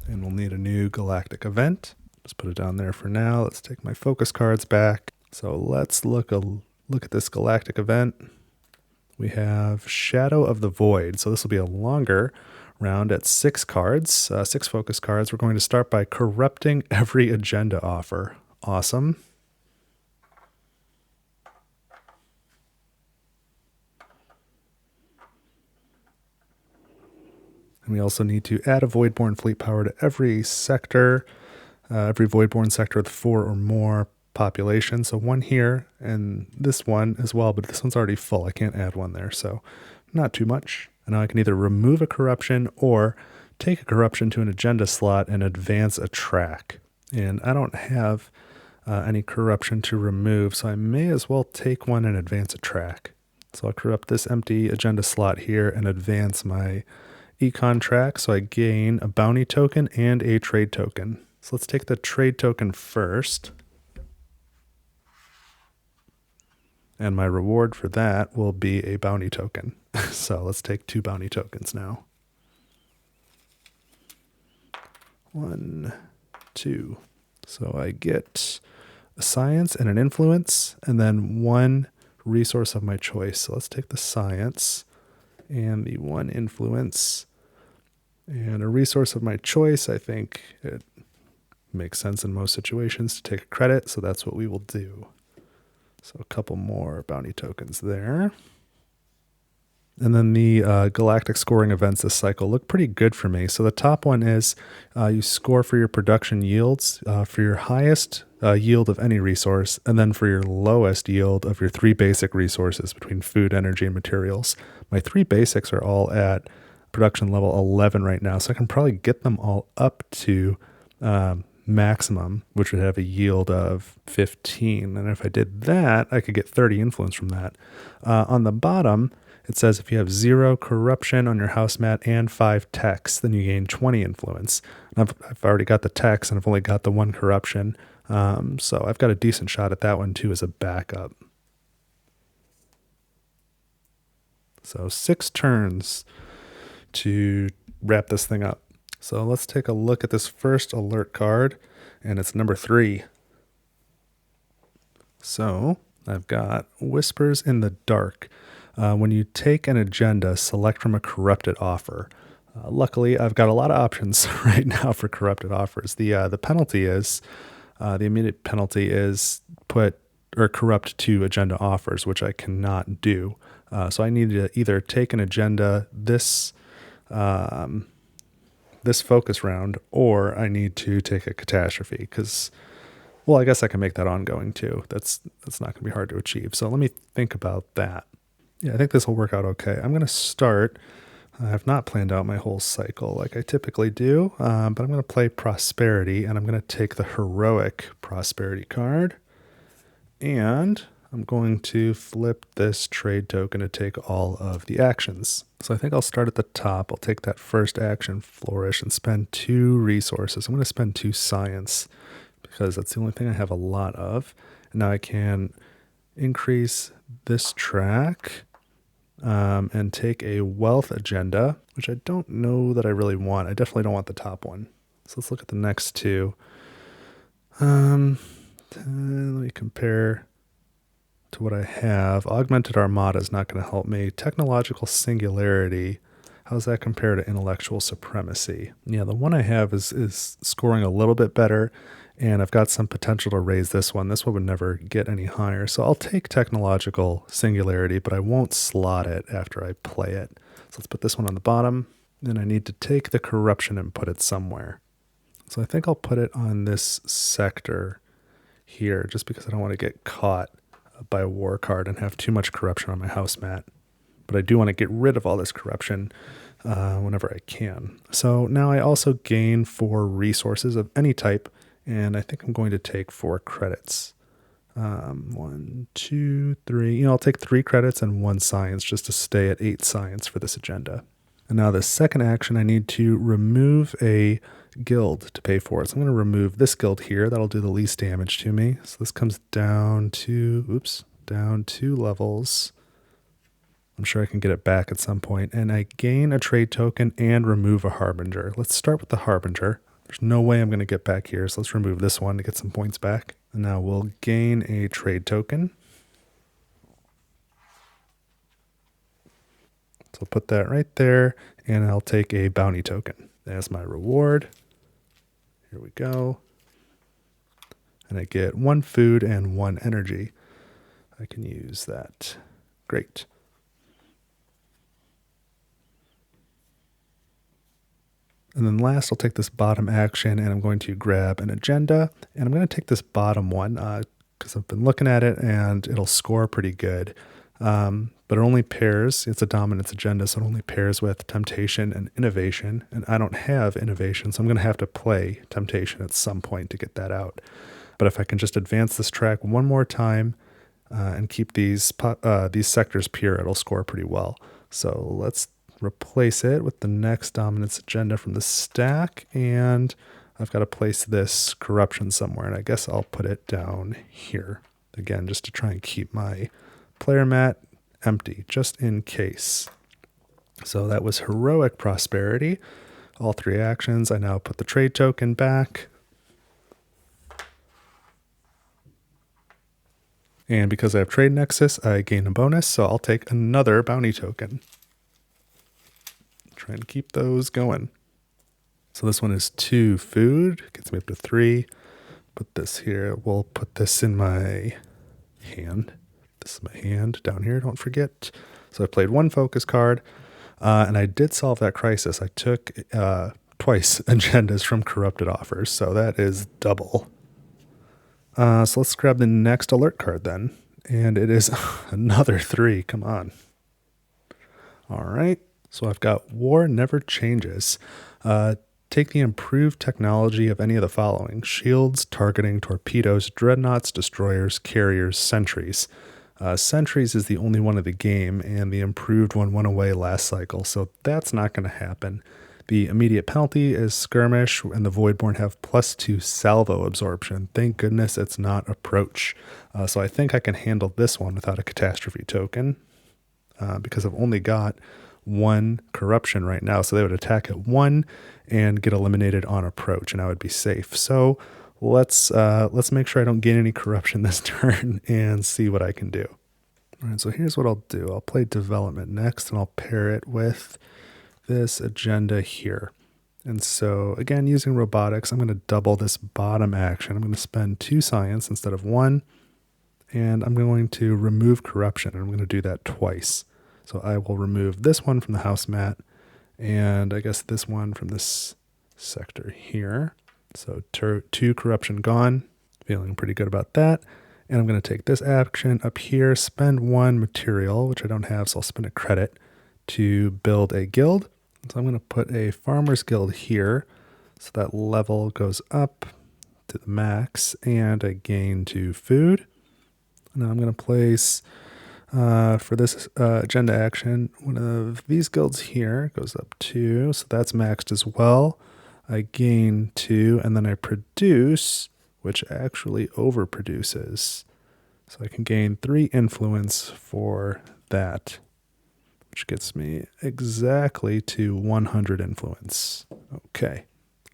And we'll need a new galactic event. Just put it down there for now. Let's take my focus cards back. So let's look at this galactic event. We have Shadow of the Void. So this will be a longer round at 6 cards, 6 focus cards. We're going to start by corrupting every agenda offer. Awesome. And we also need to add a Voidborn fleet power to every sector, every Voidborn sector with 4 or more population. So 1 here and this one as well, but this one's already full. I can't add 1 there, so not too much. And now I can either remove a corruption or take a corruption to an agenda slot and advance a track. And I don't have any corruption to remove, so I may as well take 1 and advance a track. So I'll corrupt this empty agenda slot here and advance my econ track, so I gain a bounty token and a trade token. So let's take the trade token first. And my reward for that will be a bounty token. So let's take 2 bounty tokens now. 1, 2. So I get a science and an influence, and then 1 resource of my choice. So let's take the science and the 1 influence. And a resource of my choice, I think it makes sense in most situations to take a credit, so that's what we will do. So a couple more bounty tokens there. And then the galactic scoring events this cycle look pretty good for me. So the top one is you score for your production yields, for your highest yield of any resource, and then for your lowest yield of your 3 basic resources between food, energy, and materials. My 3 basics are all at production level 11 right now, so I can probably get them all up to maximum, which would have a yield of 15. And if I did that, I could get 30 influence from that. On the bottom, it says if you have 0 corruption on your house mat and 5 techs, then you gain 20 influence. I've already got the techs and I've only got the 1 corruption. So I've got a decent shot at that one too as a backup. So 6 turns to wrap this thing up. So let's take a look at this first alert card, and it's number 3. So I've got Whispers in the Dark. When you take an agenda, select from a corrupted offer. Luckily, I've got a lot of options right now for corrupted offers. The penalty is, the immediate penalty is put or corrupt 2 agenda offers, which I cannot do. So I need to either take an agenda this focus round, or I need to take a catastrophe because, well, I guess I can make that ongoing too. That's not going to be hard to achieve. So let me think about that. Yeah, I think this will work out okay. I'm going to start. I have not planned out my whole cycle like I typically do, but I'm going to play Prosperity, and I'm going to take the Heroic Prosperity card, and I'm going to flip this trade token to take all of the actions. So I think I'll start at the top. I'll take that first action, Flourish, and spend 2 resources. I'm going to spend 2 science because that's the only thing I have a lot of. And now I can increase this track and take a wealth agenda, which I don't know that I really want. I definitely don't want the top one. So let's look at the next 2. Let me compare to what I have. Augmented Armada is not going to help me. Technological Singularity, how does that compare to Intellectual Supremacy? Yeah, the one I have is scoring a little bit better, and I've got some potential to raise this one. This one would never get any higher. So I'll take Technological Singularity, but I won't slot it after I play it. So let's put this one on the bottom, and I need to take the Corruption and put it somewhere. So I think I'll put it on this sector here, just because I don't want to get caught by a war card and have too much corruption on my house mat. But I do want to get rid of all this corruption whenever I can. So now I also gain 4 resources of any type, and I think I'm going to take 4 credits. 1, 2, 3. I'll take 3 credits and 1 science just to stay at 8 science for this agenda. And now the second action, I need to remove a guild to pay for it. So I'm going to remove this guild here. That'll do the least damage to me. So this comes down to, down 2 levels. I'm sure I can get it back at some point. And I gain a trade token and remove a Harbinger. Let's start with the Harbinger. There's no way I'm going to get back here, so let's remove this one to get some points back. And now we'll gain a trade token. So I'll put that right there, and I'll take a bounty token as my reward. Here we go. And I get 1 food and 1 energy. I can use that. Great. And then last, I'll take this bottom action, and I'm going to grab an agenda. And I'm going to take this bottom one because I've been looking at it, and it'll score pretty good. But it only pairs, it's a dominance agenda, so it only pairs with Temptation and Innovation. And I don't have Innovation, so I'm going to have to play Temptation at some point to get that out. But if I can just advance this track one more time and keep these sectors pure, it'll score pretty well. So let's replace it with the next dominance agenda from the stack, and I've got to place this corruption somewhere, and I guess I'll put it down here again just to try and keep my player mat empty just in case. So that was Heroic Prosperity, all 3 actions. I now put the trade token back, and because I have Trade Nexus, I gain a bonus, so I'll take another bounty token. Try and keep those going. So this one is 2 food, gets me up to 3. Put this here. We'll put this in my hand. This is my hand down here, don't forget. So I played 1 focus card, and I did solve that crisis. I took twice agendas from corrupted offers, so that is double. So let's grab the next alert card then, and it is another 3. Come on. All right. So I've got War Never Changes. Take the improved technology of any of the following: shields, targeting, torpedoes, dreadnoughts, destroyers, carriers, sentries. Sentries is the only one of the game, and the improved one went away last cycle, so that's not going to happen. The immediate penalty is skirmish, and the Voidborn have +2 salvo absorption. Thank goodness it's not approach. So I think I can handle this one without a catastrophe token, because I've only got 1 corruption right now. So they would attack at 1 and get eliminated on approach, and I would be safe. So let's make sure I don't gain any corruption this turn and see what I can do. All right, so here's what I'll do. I'll play development next, and I'll pair it with this agenda here. And so again, using robotics, I'm going to double this bottom action. I'm going to spend 2 science instead of 1, and I'm going to remove corruption, and I'm going to do that twice. So I will remove this one from the house mat, and I guess this one from this sector here. So 2 corruption gone. Feeling pretty good about that. And I'm going to take this action up here, spend 1 material, which I don't have, so I'll spend a credit to build a guild. So I'm going to put a farmer's guild here, so that level goes up to the max, and I gain 2 food. Now I'm going to place, for this agenda action, one of these guilds here goes up 2, so that's maxed as well. I gain 2, and then I produce, which actually overproduces. So I can gain 3 influence for that, which gets me exactly to 100 influence. Okay.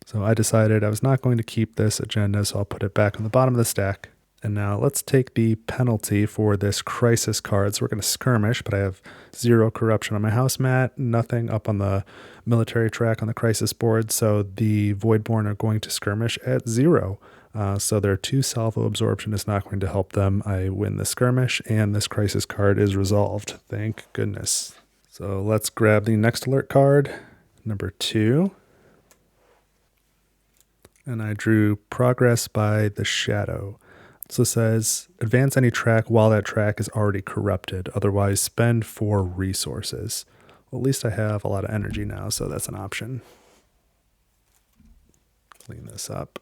So I decided I was not going to keep this agenda, so I'll put it back on the bottom of the stack. And now let's take the penalty for this crisis card. So we're going to skirmish, but I have 0 corruption on my house mat, nothing up on the military track on the crisis board. So the Voidborn are going to skirmish at 0. So their 2 salvo absorption is not going to help them. I win the skirmish, and this crisis card is resolved. Thank goodness. So let's grab the next alert card, number 2. And I drew Progress by the Shadow. So it says, advance any track while that track is already corrupted. Otherwise, spend 4 resources. Well, at least I have a lot of energy now, so that's an option. Clean this up.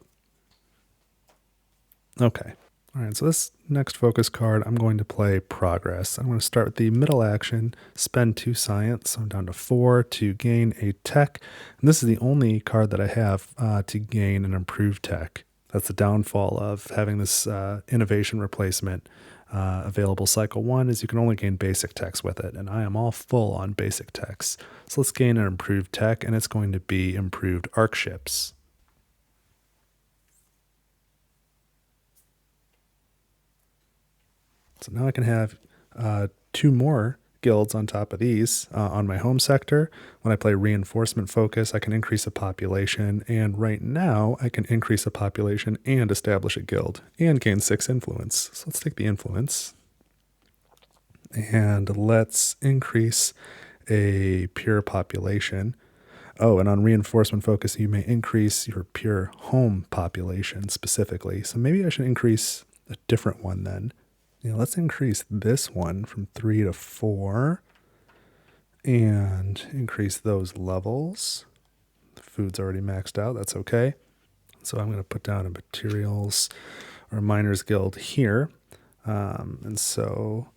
Okay. All right, so this next focus card, I'm going to play Progress. I'm going to start with the middle action, spend 2 science, so I'm down to 4 to gain a tech. And this is the only card that I have to gain an improved tech. That's the downfall of having this innovation replacement available cycle 1, is you can only gain basic techs with it, and I am all full on basic techs. So let's gain an improved tech, and it's going to be improved arc ships. So now I can have 2 more guilds on top of these on my home sector. When I play reinforcement focus, I can increase the population, and right now I can increase the population and establish a guild and gain 6 influence. So let's take the influence and let's increase a pure population. Oh, and on reinforcement focus, you may increase your pure home population specifically. So maybe I should increase a different one then. Let's increase this one from 3 to 4 and increase those levels. The food's already maxed out. That's okay. So I'm going to put down a materials or miners guild here. And so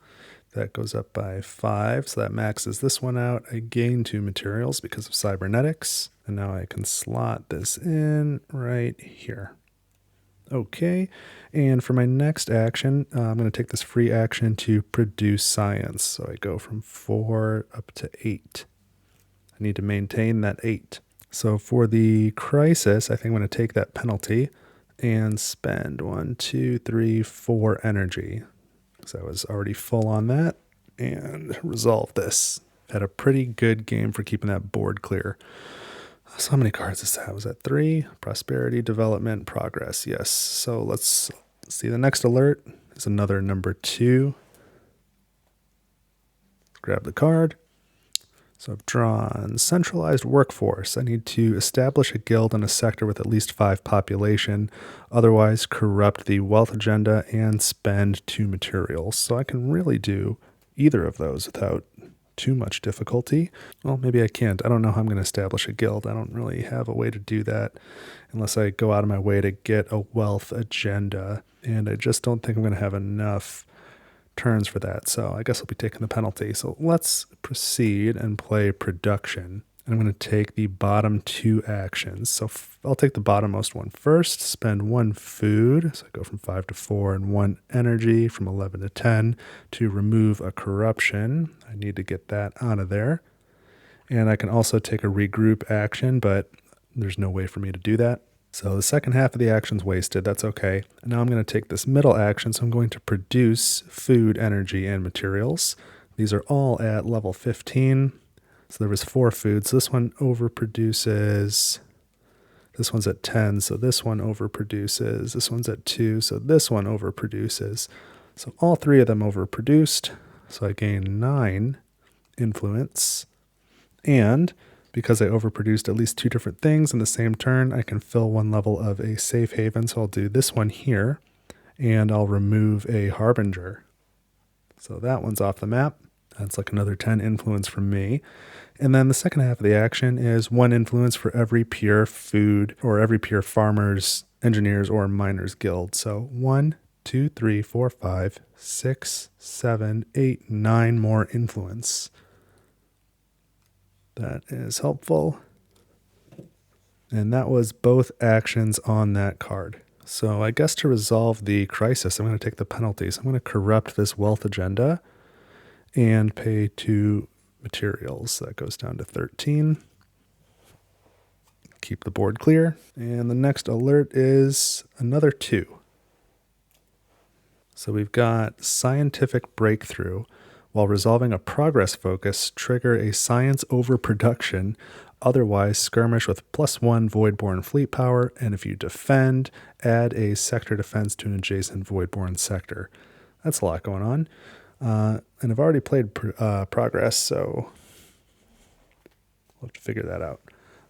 that goes up by 5. So that maxes this one out. I gain 2 materials because of cybernetics. And now I can slot this in right here. Okay, and for my next action, I'm going to take this free action to produce science. So I go from 4 up to 8. I need to maintain that 8. So for the crisis, I think I'm going to take that penalty and spend 1, 2, 3, 4 energy. So I was already full on that, and resolve this. Had a pretty good game for keeping that board clear. So how many cards is that? Was that 3? Prosperity, development, progress. Yes. So let's see. The next alert is another number 2. Grab the card. So I've drawn centralized workforce. I need to establish a guild in a sector with at least 5 population. Otherwise, corrupt the wealth agenda and spend 2 materials. So I can really do either of those without too much difficulty. Well, maybe I can't. I don't know how I'm going to establish a guild. I don't really have a way to do that unless I go out of my way to get a wealth agenda. And I just don't think I'm going to have enough turns for that. So I guess I'll be taking the penalty. So let's proceed and play production. I'm going to take the bottom 2 actions. So I'll take the bottommost one first, spend 1 food. So I go from 5 to 4 and 1 energy from 11 to 10 to remove a corruption. I need to get that out of there. And I can also take a regroup action, but there's no way for me to do that. So the second half of the action's wasted. That's okay. And now I'm going to take this middle action. So I'm going to produce food, energy, and materials. These are all at level 15. So there was 4 foods. This one overproduces. This one's at 10, so this one overproduces. This one's at 2, so this one overproduces. So all 3 of them overproduced. So I gain 9 influence. And because I overproduced at least 2 different things in the same turn, I can fill 1 level of a safe haven. So I'll do this one here, and I'll remove a harbinger. So that one's off the map. That's like another 10 influence from me. And then the second half of the action is 1 influence for every pure food or every pure farmers, engineers, or miners guild. So 1, 2, 3, 4, 5, 6, 7, 8, 9 more influence. That is helpful. And that was both actions on that card. So I guess to resolve the crisis, I'm going to take the penalties. I'm going to corrupt this wealth agenda and pay 2 materials. That goes down to 13. Keep the board clear. And the next alert is another 2. So we've got scientific breakthrough. While resolving a progress focus, trigger a science overproduction. Otherwise, skirmish with +1 Voidborn fleet power. And if you defend, add a sector defense to an adjacent Voidborn sector. That's a lot going on. And I've already played Progress, so we'll have to figure that out.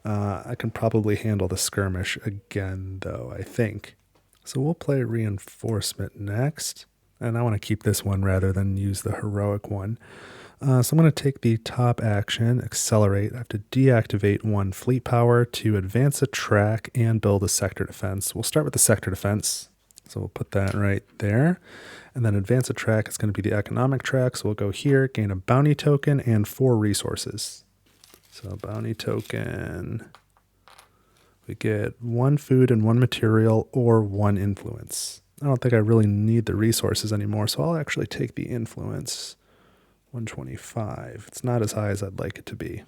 I can probably handle the skirmish again, though, I think. So we'll play Reinforcement next. And I want to keep this one rather than use the heroic one. So I'm going to take the top action, Accelerate. I have to deactivate 1 fleet power to advance a track and build a sector defense. We'll start with the sector defense. So we'll put that right there. And then advance a track is going to be the economic track. So we'll go here, gain a bounty token and 4 resources. So bounty token, we get 1 food and 1 material or 1 influence. I don't think I really need the resources anymore, so I'll actually take the influence. 125. It's not as high as I'd like it to be.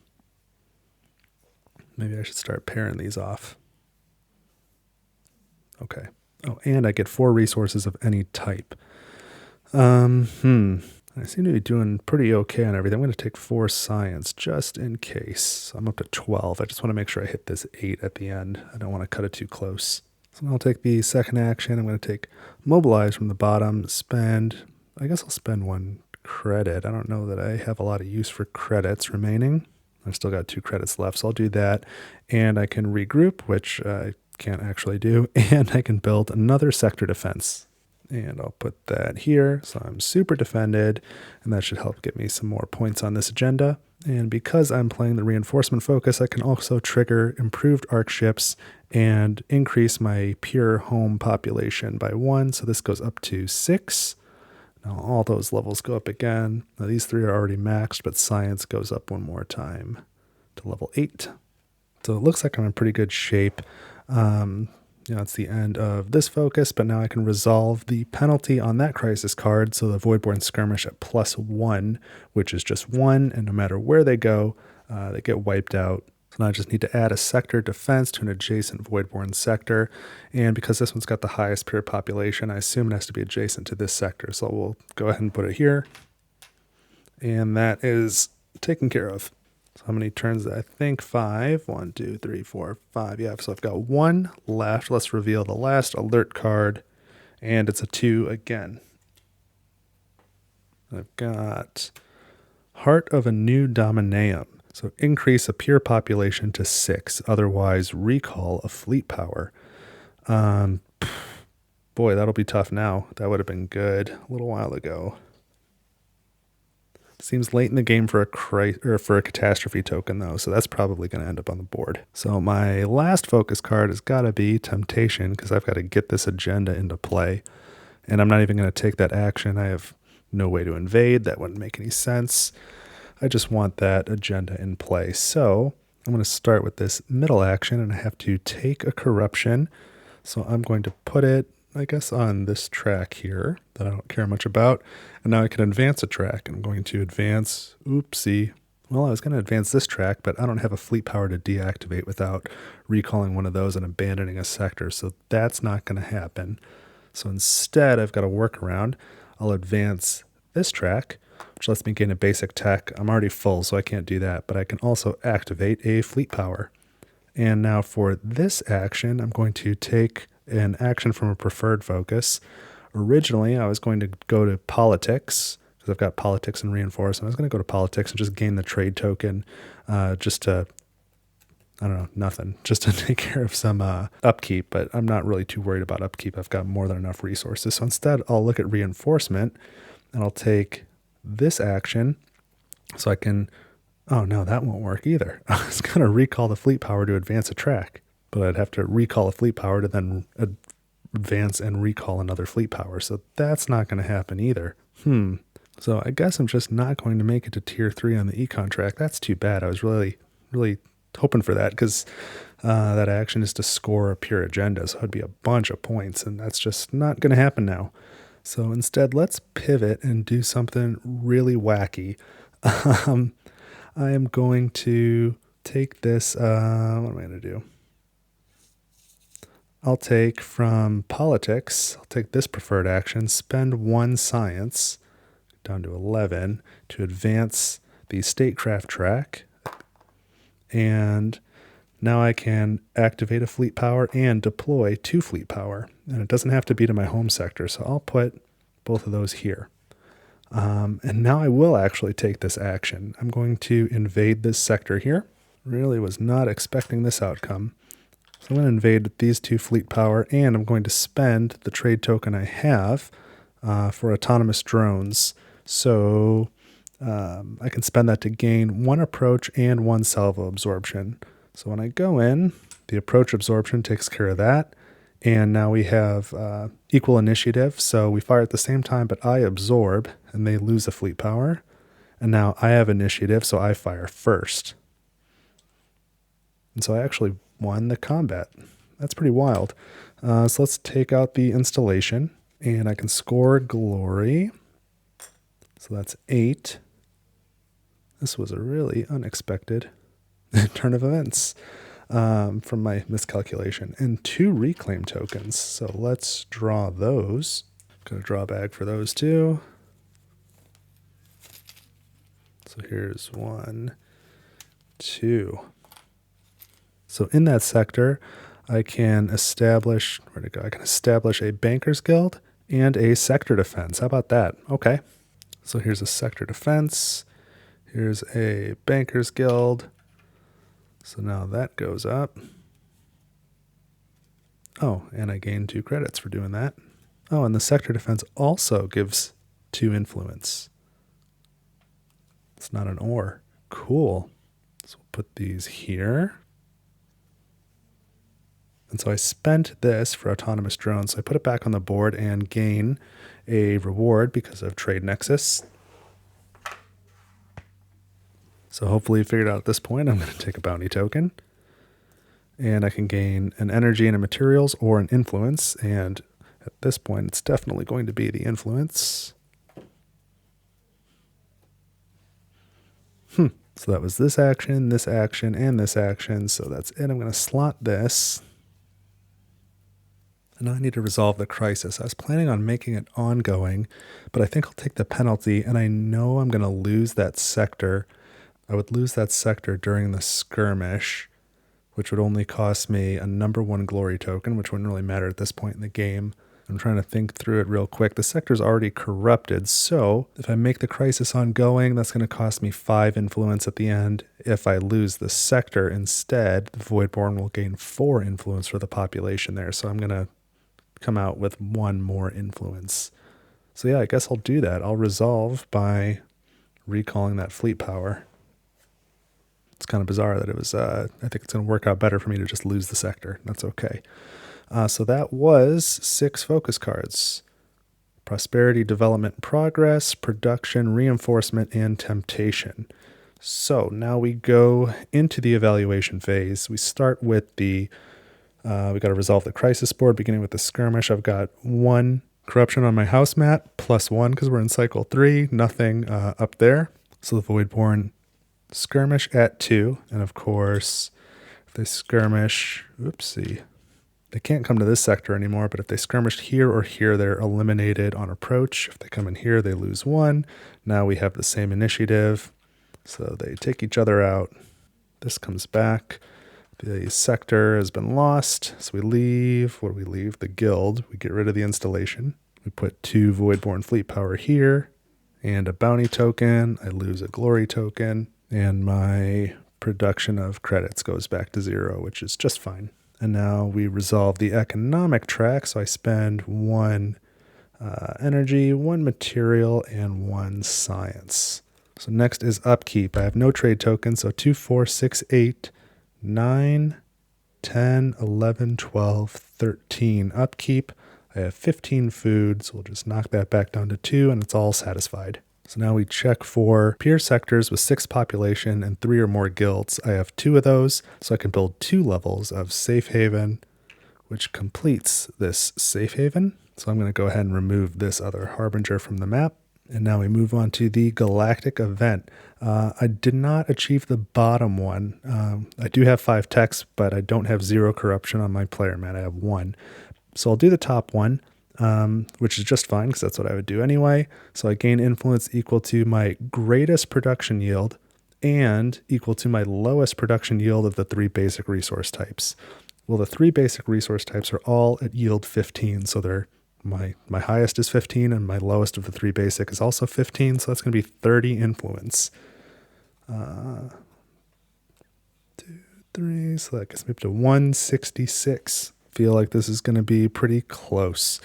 Maybe I should start pairing these off. Okay. Oh, and I get 4 resources of any type. I seem to be doing pretty okay on everything. I'm going to take 4 science just in case. So I'm up to 12. I just want to make sure I hit this 8 at the end. I don't want to cut it too close. So I'll take the second action. I'm going to take mobilize from the bottom, I guess I'll spend 1 credit. I don't know that I have a lot of use for credits remaining. I've still got 2 credits left, so I'll do that. And I can regroup, which I can't actually do, and I can build another sector defense. And I'll put that here, so I'm super defended, and that should help get me some more points on this agenda. And because I'm playing the reinforcement focus, I can also trigger improved arc ships and increase my pure home population by 1, so this goes up to 6. Now all those levels go up again. Now these 3 are already maxed, but science goes up 1 more time to level 8. So it looks like I'm in pretty good shape. It's the end of this focus, but now I can resolve the penalty on that crisis card. So the Voidborn skirmish at +1, which is just 1, and no matter where they go, they get wiped out. So now I just need to add a sector defense to an adjacent Voidborn sector. And because this one's got the highest pure population, I assume it has to be adjacent to this sector. So we'll go ahead and put it here. And that is taken care of. So how many turns? I think 5. 1, 2, 3, 4, 5. Yeah, so I've got 1 left. Let's reveal the last alert card. And it's a 2 again. I've got Heart of a New Dominaeum. So increase a pure population to 6, otherwise recall a fleet power. Boy, that'll be tough now. That would have been good a little while ago. Seems late in the game for a catastrophe token though, so that's probably going to end up on the board. So my last focus card has got to be Temptation, because I've got to get this agenda into play. And I'm not even going to take that action. I have no way to invade. That wouldn't make any sense. I just want that agenda in play. So I'm going to start with this middle action, and I have to take a corruption. So I'm going to put it, I guess, on this track here that I don't care much about. And now I can advance a track. I'm going to advance, oopsie. Well, I was going to advance this track, but I don't have a fleet power to deactivate without recalling one of those and abandoning a sector. So that's not going to happen. So instead, I've got a workaround. I'll advance this track, which lets me gain a basic tech. I'm already full, so I can't do that, but I can also activate a fleet power. And now for this action, I'm going to take an action from a preferred focus. Originally, I was going to go to politics, because I've got politics and reinforcement. I was going to go to politics and just gain the trade token just to, I don't know, nothing, just to take care of some upkeep, but I'm not really too worried about upkeep. I've got more than enough resources. So instead, I'll look at reinforcement, and I'll take this action so I can, oh no, that won't work either. I was going to recall the fleet power to advance a track, but I'd have to recall a fleet power to then advance and recall another fleet power. So that's not going to happen either. So I guess I'm just not going to make it to tier 3 on the econ track. That's too bad. I was really hoping for that, because that action is to score a pure agenda, so it'd be a bunch of points, and that's just not going to happen now. So instead, let's pivot and do something really wacky. I am going to take this, what am I going to do? I'll take from politics, I'll take this preferred action, spend 1 science, down to 11, to advance the statecraft track. And now I can activate a fleet power and deploy 2 fleet power. And it doesn't have to be to my home sector, so I'll put both of those here. And now I will actually take this action. I'm going to invade this sector here. Really was not expecting this outcome. So I'm going to invade with these 2 fleet power, and I'm going to spend the trade token I have for autonomous drones. So I can spend that to gain 1 approach and 1 salvo absorption. So when I go in, the approach absorption takes care of that. And now we have equal initiative. So we fire at the same time, but I absorb and they lose a fleet power. And now I have initiative, so I fire first. And so I actually won the combat. That's pretty wild. So let's take out the installation, and I can score glory. So that's 8. This was a really unexpected turn of events from my miscalculation. And 2 reclaim tokens. So let's draw those. Gonna draw a bag for those 2. So here's 1, 2. So in that sector, I can establish, where'd it go? I can establish a banker's guild and a sector defense. How about that? Okay. So here's a sector defense. Here's a banker's guild. So now that goes up. Oh, and I gain 2 credits for doing that. Oh, and the sector defense also gives 2 influence. It's not an or. Cool. So we'll put these here. And so I spent this for autonomous drones. So I put it back on the board and gain a reward because of Trade Nexus. So hopefully you figured out at this point, I'm going to take a bounty token. And I can gain an energy and a materials or an influence. And at this point, it's definitely going to be the influence. So that was this action, and this action. So that's it. I'm going to slot this. And now I need to resolve the crisis. I was planning on making it ongoing, but I think I'll take the penalty, and I know I'm going to lose that sector. I would lose that sector during the skirmish, which would only cost me a number 1 glory token, which wouldn't really matter at this point in the game. I'm trying to think through it real quick. The sector's already corrupted, so if I make the crisis ongoing, that's going to cost me 5 influence at the end. If I lose the sector instead, the Voidborn will gain 4 influence for the population there, so I'm going to come out with 1 more influence. So yeah, I guess I'll do that. I'll resolve by recalling that fleet power. It's kind of bizarre that it was, I think it's going to work out better for me to just lose the sector. That's okay. So that was 6 focus cards. Prosperity, Development, Progress, Production, Reinforcement, and Temptation. So now we go into the evaluation phase. We start with we got to resolve the crisis board, beginning with the skirmish. I've got 1 corruption on my house mat, +1 because we're in cycle 3, nothing up there. So the Voidborn skirmish at 2, and of course, if they skirmish, oopsie, they can't come to this sector anymore, but if they skirmished here or here, they're eliminated on approach. If they come in here, they lose 1. Now we have the same initiative, so they take each other out. This comes back. The sector has been lost, so we leave. What do we leave? The guild. We get rid of the installation. We put 2 Voidborn fleet power here and a bounty token. I lose a glory token, and my production of credits goes back to 0, which is just fine. And now we resolve the economic track, so I spend 1 energy, 1 material, and 1 science. So next is upkeep. I have no trade tokens, so 2, 4, 6, 8, 9, 10, 11, 12, 13 upkeep. I have 15 food, so we'll just knock that back down to 2, and it's all satisfied. So now we check for peer sectors with 6 population and 3 or more guilds. I have 2 of those, so I can build 2 levels of safe haven, which completes this safe haven. So I'm going to go ahead and remove this other harbinger from the map. And now we move on to the galactic event. I did not achieve the bottom one. I do have 5 techs, but I don't have 0 corruption on my player mat. I have 1. So I'll do the top one, which is just fine because that's what I would do anyway. So I gain influence equal to my greatest production yield and equal to my lowest production yield of the 3 basic resource types. Well, the 3 basic resource types are all at yield 15, so they're my highest is 15 and my lowest of the 3 basic is also 15, so that's going to be 30 influence. 2, 3, so that gets me up to 166. Feel like this is going to be pretty close,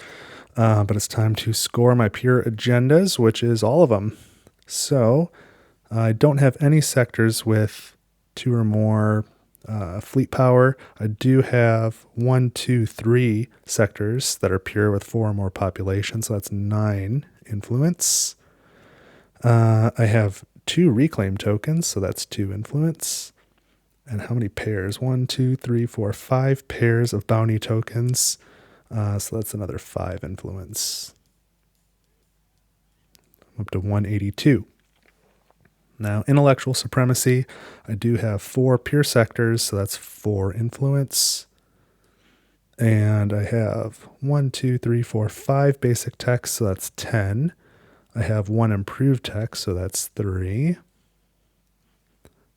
but it's time to score my pure agendas, which is all of them. So I don't have any sectors with 2 or more fleet power. I do have 1, 2, 3 sectors that are pure with 4 or more population, so that's 9 influence. I have 2 reclaim tokens, so that's 2 influence. And how many pairs? 1, 2, 3, 4, 5 pairs of bounty tokens. So that's another 5 influence. I'm up to 182. Now, intellectual supremacy, I do have 4 pure sectors, so that's 4 influence. And I have 1, 2, 3, 4, 5 basic techs, so that's 10. I have 1 improved tech, so that's 3.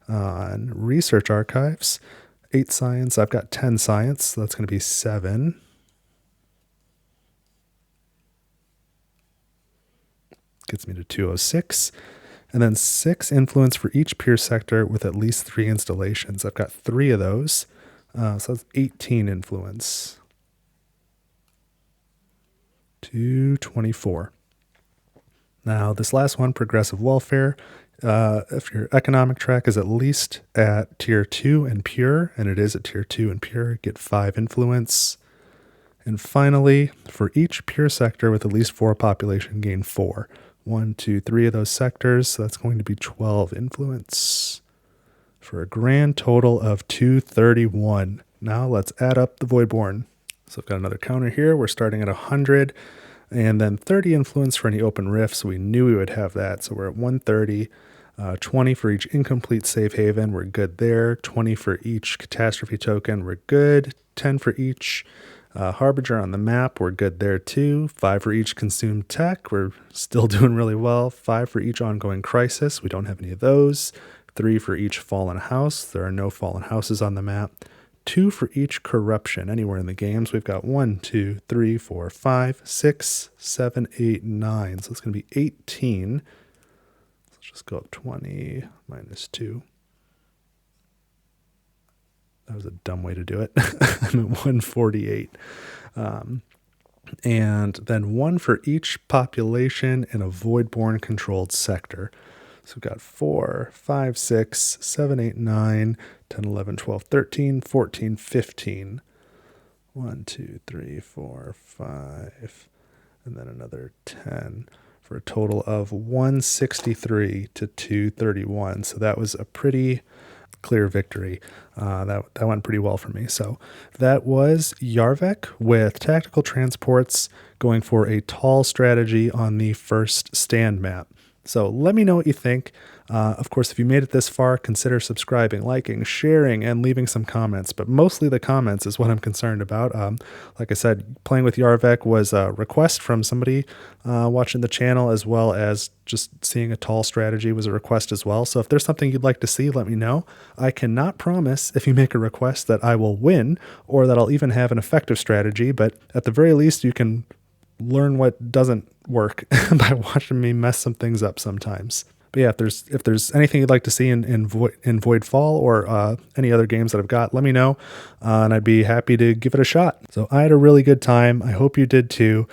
On research archives, 8 science, I've got 10 science, so that's going to be 7. Gets me to 206. And then 6 influence for each peer sector with at least 3 installations. I've got 3 of those, so that's 18 influence. 224. Now, this last one, progressive welfare. If your economic track is at least at tier 2 and pure, and it is at tier 2 and pure, get 5 influence. And finally, for each pure sector with at least 4 population, gain 4. 1, 2, 3 of those sectors, so that's going to be 12 influence for a grand total of 231. Now let's add up the Voidborn. So I've got another counter here. We're starting at 100 and then 30 influence for any open rift, so we knew we would have that. So we're at 130, 20 for each incomplete safe haven, we're good there. 20 for each catastrophe token, we're good. 10 for each harbinger on the map, we're good there too. 5 for each consumed tech, we're still doing really well. 5 for each ongoing crisis, we don't have any of those. 3 for each fallen house, there are no fallen houses on the map. 2 for each corruption anywhere in the games. We've got 1, 2, 3, 4, 5, 6, 7, 8, 9. So it's going to be 18. Let's just go up 20 minus 2. That was a dumb way to do it. I'm at 148. And then 1 for each population in a Voidborn controlled sector. So we've got 4, 5, 6, 7, 8, 9, 10, 11, 12, 13, 14, 15. 1, 2, 3, 4, 5, and then another 10 for a total of 163 to 231. So that was a pretty clear victory. That went pretty well for me. So that was Yarvek with Tactical Transports going for a tall strategy on the first stand map. So let me know what you think. Of course, if you made it this far, consider subscribing, liking, sharing, and leaving some comments. But mostly the comments is what I'm concerned about. Like I said, playing with Yarvek was a request from somebody watching the channel, as well as just seeing a tall strategy was a request as well. So if there's something you'd like to see, let me know. I cannot promise if you make a request that I will win or that I'll even have an effective strategy, but at the very least, you can learn what doesn't work by watching me mess some things up sometimes. But yeah, if there's anything you'd like to see in Voidfall or any other games that I've got, let me know, and I'd be happy to give it a shot. So I had a really good time. I hope you did too.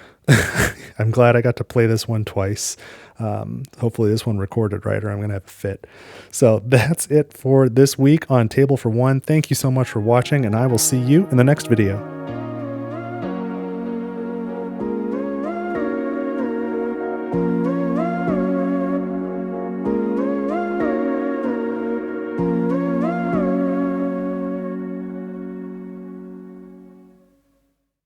I'm glad I got to play this one twice. Hopefully this one recorded right, or I'm going to have a fit. So that's it for this week on Table for One. Thank you so much for watching, and I will see you in the next video.